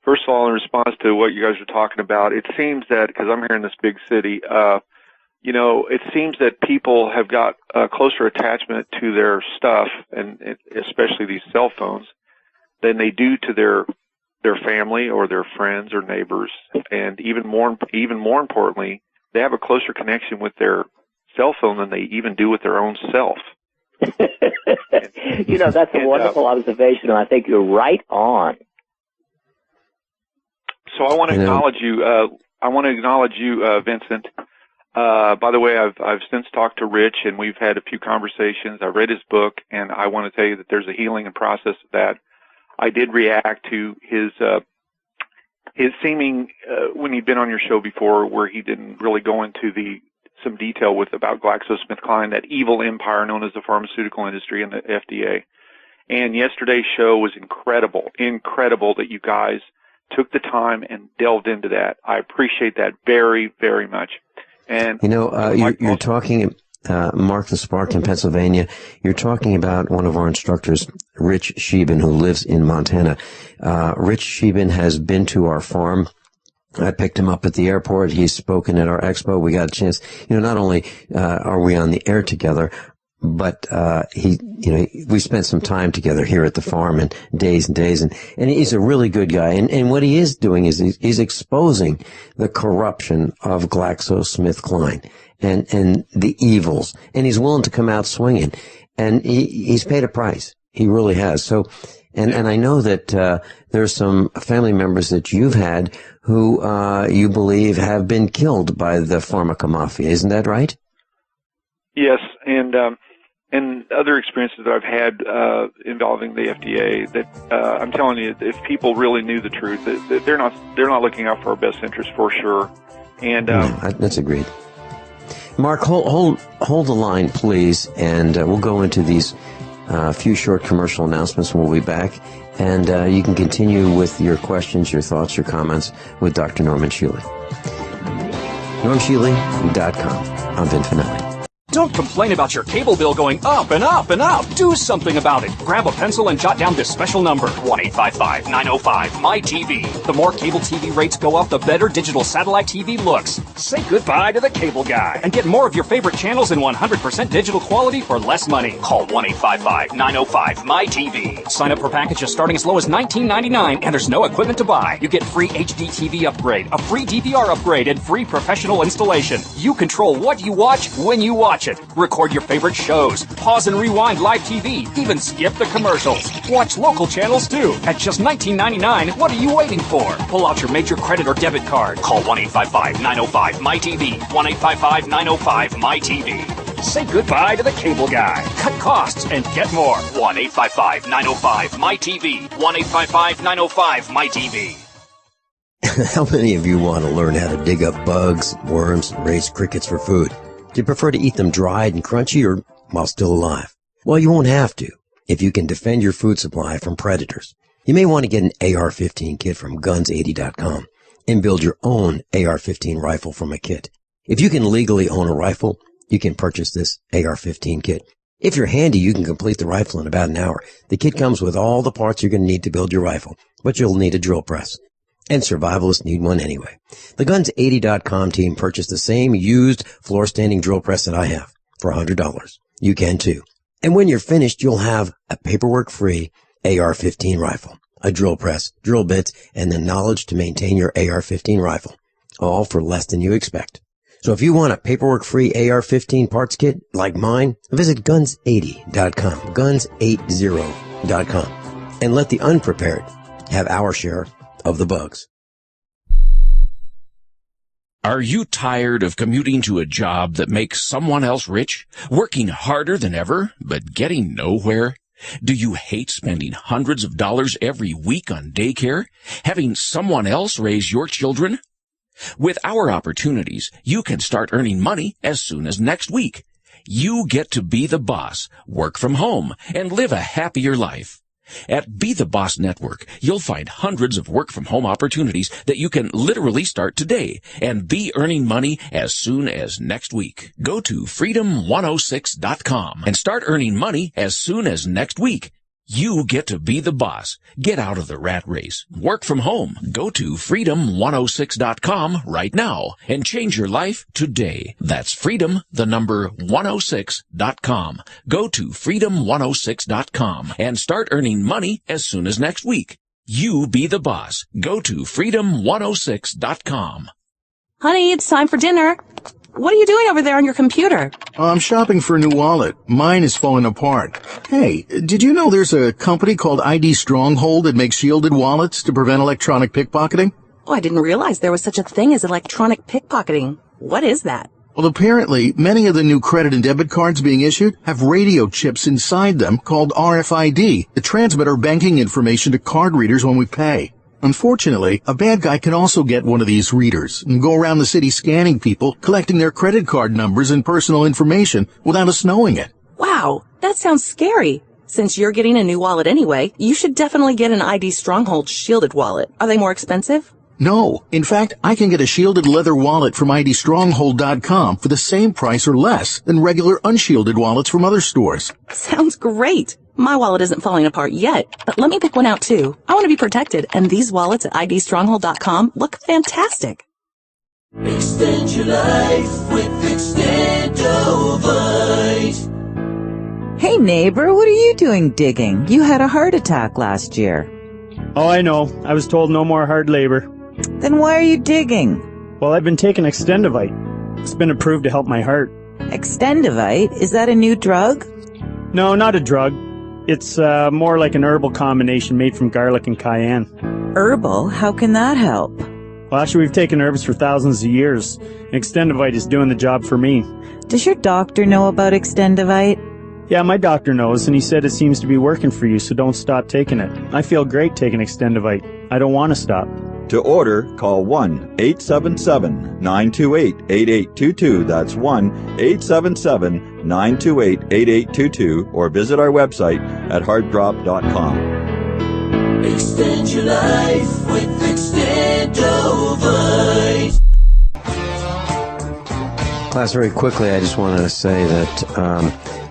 First of all, in response to what you guys are talking about, it seems that, because I'm here in this big city, it seems that people have got a closer attachment to their stuff, and especially these cell phones, than they do to their family or their friends or neighbors. And even more importantly, they have a closer connection with their cell phone than they even do with their own self. That's a wonderful observation, and I think you're right on. So I want to acknowledge you. Vincent. By the way, I've since talked to Rich, and we've had a few conversations. I read his book, and I want to tell you that there's a healing and process of that. I did react to his seeming when he'd been on your show before, where he didn't really go into some detail about GlaxoSmithKline, that evil empire known as the pharmaceutical industry and the FDA. And yesterday's show was incredible that you guys took the time and delved into that. I appreciate that very, very much. And you're talking, Mark the Spark in Pennsylvania. You're talking about one of our instructors, Rich Shealy, who lives in Montana. Rich Shealy has been to our farm. I picked him up at the airport. He's spoken at our expo. We got a chance. Not only are we on the air together, but we spent some time together here at the farm and days, and he's a really good guy. And what he is doing is he's exposing the corruption of GlaxoSmithKline and the evils. And he's willing to come out swinging. And he's paid a price. He really has. So, and I know that there's some family members that you've had who you believe have been killed by the pharmaca mafia. Isn't that right? Yes, and other experiences that I've had involving the FDA, that I'm telling you, if people really knew the truth, that they're not looking out for our best interest for sure. And that's agreed. Mark, hold the line, please, and we'll go into these few short commercial announcements, and we'll be back. And you can continue with your questions, your thoughts, your comments with Dr. Norman Shealy. NormShealy.com. I'm Vin Finelli. Don't complain about your cable bill going up and up and up. Do something about it. Grab a pencil and jot down this special number, 1-855-905-MY-TV. The more cable TV rates go up, the better digital satellite TV looks. Say goodbye to the cable guy and get more of your favorite channels in 100% digital quality for less money. Call 1-855-905-MY-TV. Sign up for packages starting as low as $19.99, and there's no equipment to buy. You get free HD TV upgrade, a free DVR upgrade, and free professional installation. You control what you watch when you watch it. Record your favorite shows. Pause and rewind live TV. Even skip the commercials. Watch local channels too. At just $19.99, what are you waiting for? Pull out your major credit or debit card. Call 1-855-905-MY-TV. 1-855-905-MY-TV. Say goodbye to the cable guy. Cut costs and get more. 1-855-905-MY-TV. 1-855-905-MY-TV. How many of you want to learn how to dig up bugs, worms, and raise crickets for food? Do you prefer to eat them dried and crunchy or while still alive? Well, you won't have to if you can defend your food supply from predators. You may want to get an AR-15 kit from guns80.com and build your own AR-15 rifle from a kit. If you can legally own a rifle, you can purchase this AR-15 kit. If you're handy, you can complete the rifle in about an hour. The kit comes with all the parts you're going to need to build your rifle, but you'll need a drill press. And survivalists need one anyway. The Guns80.com team purchased the same used floor-standing drill press that I have for $100. You can too. And when you're finished, you'll have a paperwork-free AR-15 rifle, a drill press, drill bits, and the knowledge to maintain your AR-15 rifle, all for less than you expect. So if you want a paperwork-free AR-15 parts kit like mine, visit Guns80.com, Guns80.com, and let the unprepared have our share of the bugs. Are you tired of commuting to a job that makes someone else rich, working harder than ever, but getting nowhere? Do you hate spending hundreds of dollars every week on daycare? Having someone else raise your children? With our opportunities, you can start earning money as soon as next week. You get to be the boss, work from home, and live a happier life. At Be the Boss Network, you'll find hundreds of work-from-home opportunities that you can literally start today and be earning money as soon as next week. Go to freedom106.com and start earning money as soon as next week. You get to be the boss. Get out of the rat race. Work from home. Go to freedom106.com right now and change your life today. That's freedom, the number 106.com. Go to freedom106.com and start earning money as soon as next week. You be the boss. Go to freedom106.com. Honey, it's time for dinner. What are you doing over there on your computer? I'm shopping for a new wallet. Mine is falling apart. Hey, did you know there's a company called ID Stronghold that makes shielded wallets to prevent electronic pickpocketing? Oh, I didn't realize there was such a thing as electronic pickpocketing. What is that? Well, apparently, many of the new credit and debit cards being issued have radio chips inside them called RFID that transmit our banking information to card readers when we pay. Unfortunately, a bad guy can also get one of these readers and go around the city scanning people, collecting their credit card numbers and personal information without us knowing it. Wow, that sounds scary. Since you're getting a new wallet anyway, you should definitely get an ID Stronghold shielded wallet. Are they more expensive? No. In fact, I can get a shielded leather wallet from IDStronghold.com for the same price or less than regular unshielded wallets from other stores. Sounds great. My wallet isn't falling apart yet, but let me pick one out too. I want to be protected, and these wallets at IDStronghold.com look fantastic. Extend your life with Extendovite. Hey neighbor, what are you doing digging? You had a heart attack last year. Oh, I know. I was told no more hard labor. Then why are you digging? Well, I've been taking Extendovite. It's been approved to help my heart. Extendovite? Is that a new drug? No, not a drug. It's more like an herbal combination made from garlic and cayenne. Herbal? How can that help? Well, actually, we've taken herbs for thousands of years. Extendovite is doing the job for me. Does your doctor know about Extendovite? Yeah, my doctor knows, and he said it seems to be working for you, so don't stop taking it. I feel great taking Extendovite. I don't want to stop. To order, call 1-877-928-8822. That's 1-877-928-8822, or visit our website at heartdrop.com. Extend your life with Extendovite. Class, very quickly, I just wanted to say that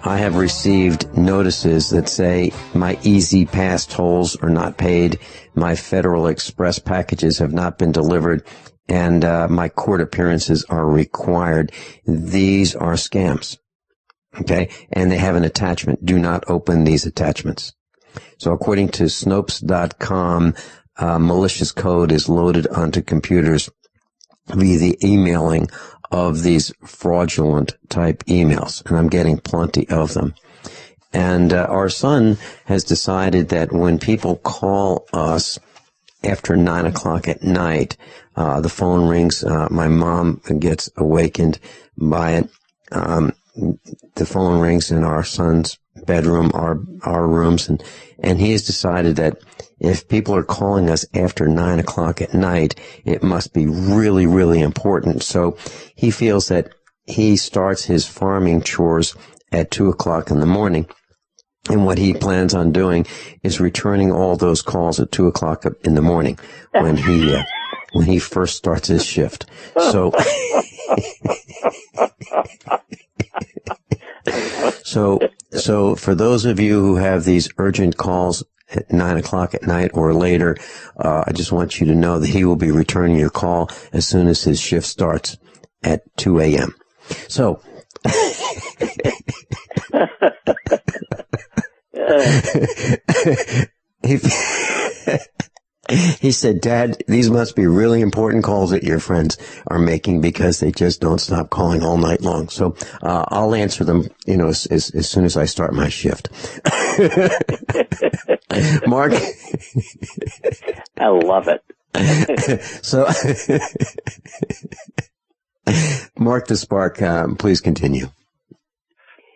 I have received notices that say my Easy Pass tolls are not paid, my Federal Express packages have not been delivered, and my court appearances are required. These are scams, okay? And they have an attachment. Do not open these attachments. So according to Snopes.com, malicious code is loaded onto computers via the emailing of these fraudulent type emails, and I'm getting plenty of them. And our son has decided that when people call us after 9 o'clock at night, the phone rings, my mom gets awakened by it. The phone rings in our son's bedroom, our rooms, and he has decided that if people are calling us after 9 o'clock at night, it must be really, really important. So he feels that he starts his farming chores at 2 o'clock in the morning. And what he plans on doing is returning all those calls at 2 o'clock in the morning when he first starts his shift. So, so for those of you who have these urgent calls at 9 o'clock at night or later, I just want you to know that he will be returning your call as soon as his shift starts at 2 a.m. So, he said, Dad, these must be really important calls that your friends are making because they just don't stop calling all night long. So I'll answer them, as soon as I start my shift. Mark? I love it. So, Mark the Spark, please continue.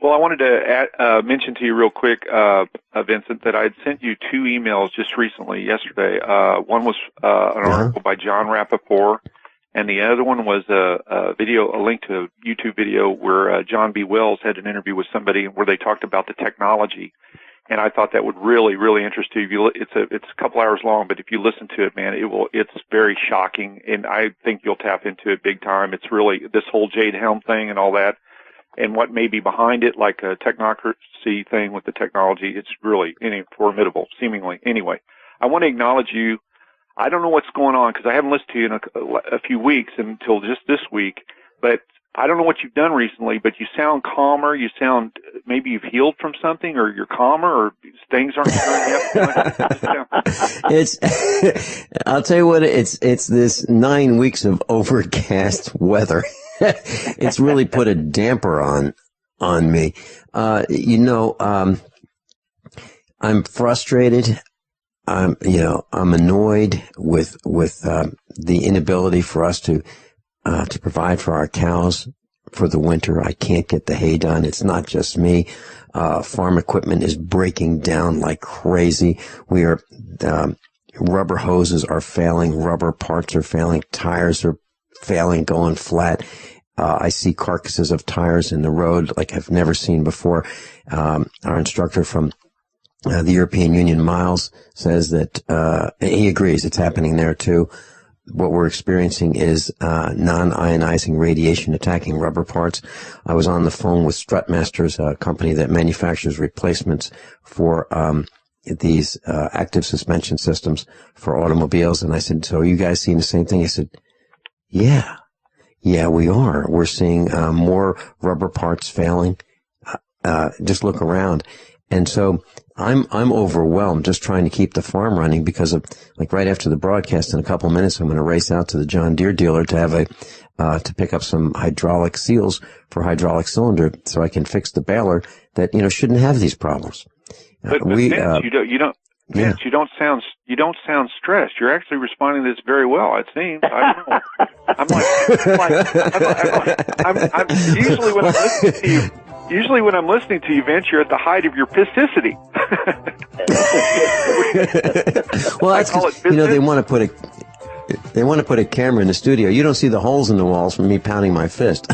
Well, I wanted to mention to you real quick, Vincent, that I had sent you 2 emails just recently, yesterday. One was an article by John Rappaport, and the other one was a link to a YouTube video where John B. Wells had an interview with somebody where they talked about the technology. And I thought that would really, really interest you. It's a couple hours long, but if you listen to it, man, it's very shocking, and I think you'll tap into it big time. It's really this whole Jade Helm thing and all that, and what may be behind it, like a technocracy thing with the technology. It's really formidable, seemingly. Anyway, I want to acknowledge you. I don't know what's going on because I haven't listened to you in a few weeks until just this week, but I don't know what you've done recently, but you sound calmer. You sound, maybe you've healed from something, or you're calmer, or things aren't stirring up. I'll tell you what, it's this 9 weeks of overcast weather. It's really put a damper on me. I'm frustrated. I'm annoyed with the inability for us to provide for our cows for the winter. I can't get the hay done. It's not just me. Farm equipment is breaking down like crazy. Rubber hoses are failing. Rubber parts are failing. Tires are failing, going flat. I see carcasses of tires in the road like I've never seen before. Our instructor from the European Union, Miles, says that he agrees it's happening there too. What we're experiencing is non-ionizing radiation attacking rubber parts. I was on the phone with Strutmasters, a company that manufactures replacements for these active suspension systems for automobiles, and I said, so are you guys seeing the same thing? He said, yeah, we are. We're seeing more rubber parts failing. Just look around. And so I'm overwhelmed just trying to keep the farm running because of, like, right after the broadcast in a couple of minutes, I'm going to race out to the John Deere dealer to have to pick up some hydraulic seals for hydraulic cylinder so I can fix the baler that, shouldn't have these problems. But Vince, Vince, you don't sound stressed. You're actually responding to this very well, it seems. I don't know. I'm usually when I'm listening to you. Usually when I'm listening to you, Vince, you're at the height of your pisticity. Well, that's because, they want to put a camera in the studio. You don't see the holes in the walls from me pounding my fist.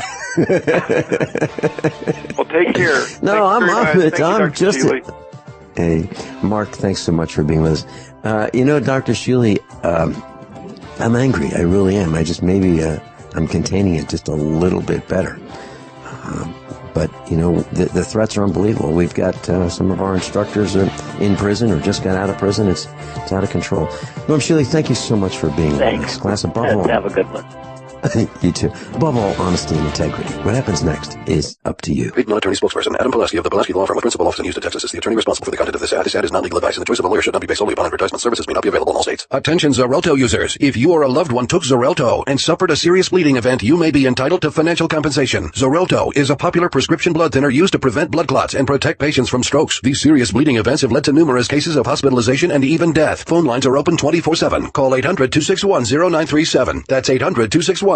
Well, take care. No, I'm it. I'm just Shealy. Hey, Mark, thanks so much for being with us. Dr. Shealy, I'm angry. I really am. I'm containing it just a little bit better. But, the threats are unbelievable. We've got some of our instructors in prison or just got out of prison. It's out of control. Norm Shealy, thank you so much for being with this class. Above all, have a good one. You too. Above all, honesty and integrity. What happens next is up to you. Paid non-attorney spokesperson Adam Pulaski of the Pulaski Law Firm with principal office in Houston, Texas is the attorney responsible for the content of this ad. This ad is not legal advice, and the choice of a lawyer should not be based solely upon advertisement. Services may not be available in all states. Attention Xarelto users. If you or a loved one took Xarelto and suffered a serious bleeding event, you may be entitled to financial compensation. Xarelto is a popular prescription blood thinner used to prevent blood clots and protect patients from strokes. These serious bleeding events have led to numerous cases of hospitalization and even death. Phone lines are open 24/7. Call 800-261-0937. That's 800-261-0937.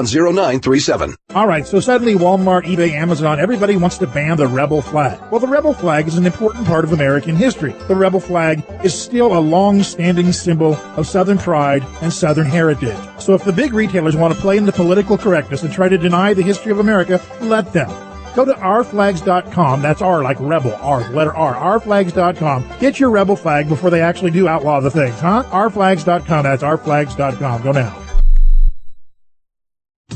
All right, so suddenly Walmart, eBay, Amazon, everybody wants to ban the rebel flag. Well, the rebel flag is an important part of American history. The rebel flag is still a long-standing symbol of Southern pride and Southern heritage. So if the big retailers want to play into political correctness and try to deny the history of America, let them. Go to ourflags.com. That's R like rebel, R, letter R, ourflags.com. Get your rebel flag before they actually do outlaw the things, huh? ourflags.com. That's ourflags.com. Go now.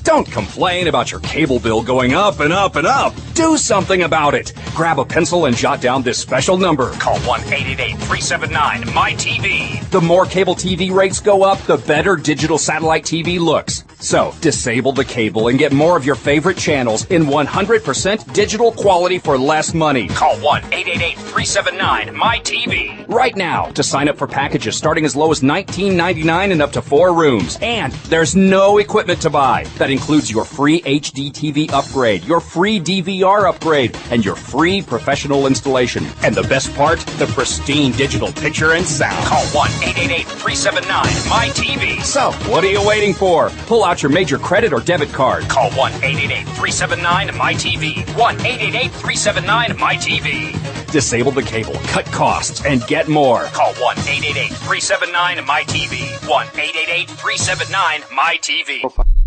Don't complain about your cable bill going up and up and up. Do something about it. Grab a pencil and jot down this special number. Call 1-888-379-MY-TV. The more cable TV rates go up, the better digital satellite TV looks. So, disable the cable and get more of your favorite channels in 100% digital quality for less money. Call 1-888-379-MY-TV right now to sign up for packages starting as low as $19.99 and up to 4 rooms. And there's no equipment to buy. That includes your free HD TV upgrade, your free DVR upgrade, and your free professional installation. And the best part, the pristine digital picture and sound. Call 1-888-379-MY-TV. So, what are you waiting for? Pull out out your major credit or debit card. Call 1-888-379-MyTV. 1-888-379-MyTV. Disable the cable, cut costs, and get more. Call 1-888-379-MyTV. 1-888-379-MyTV.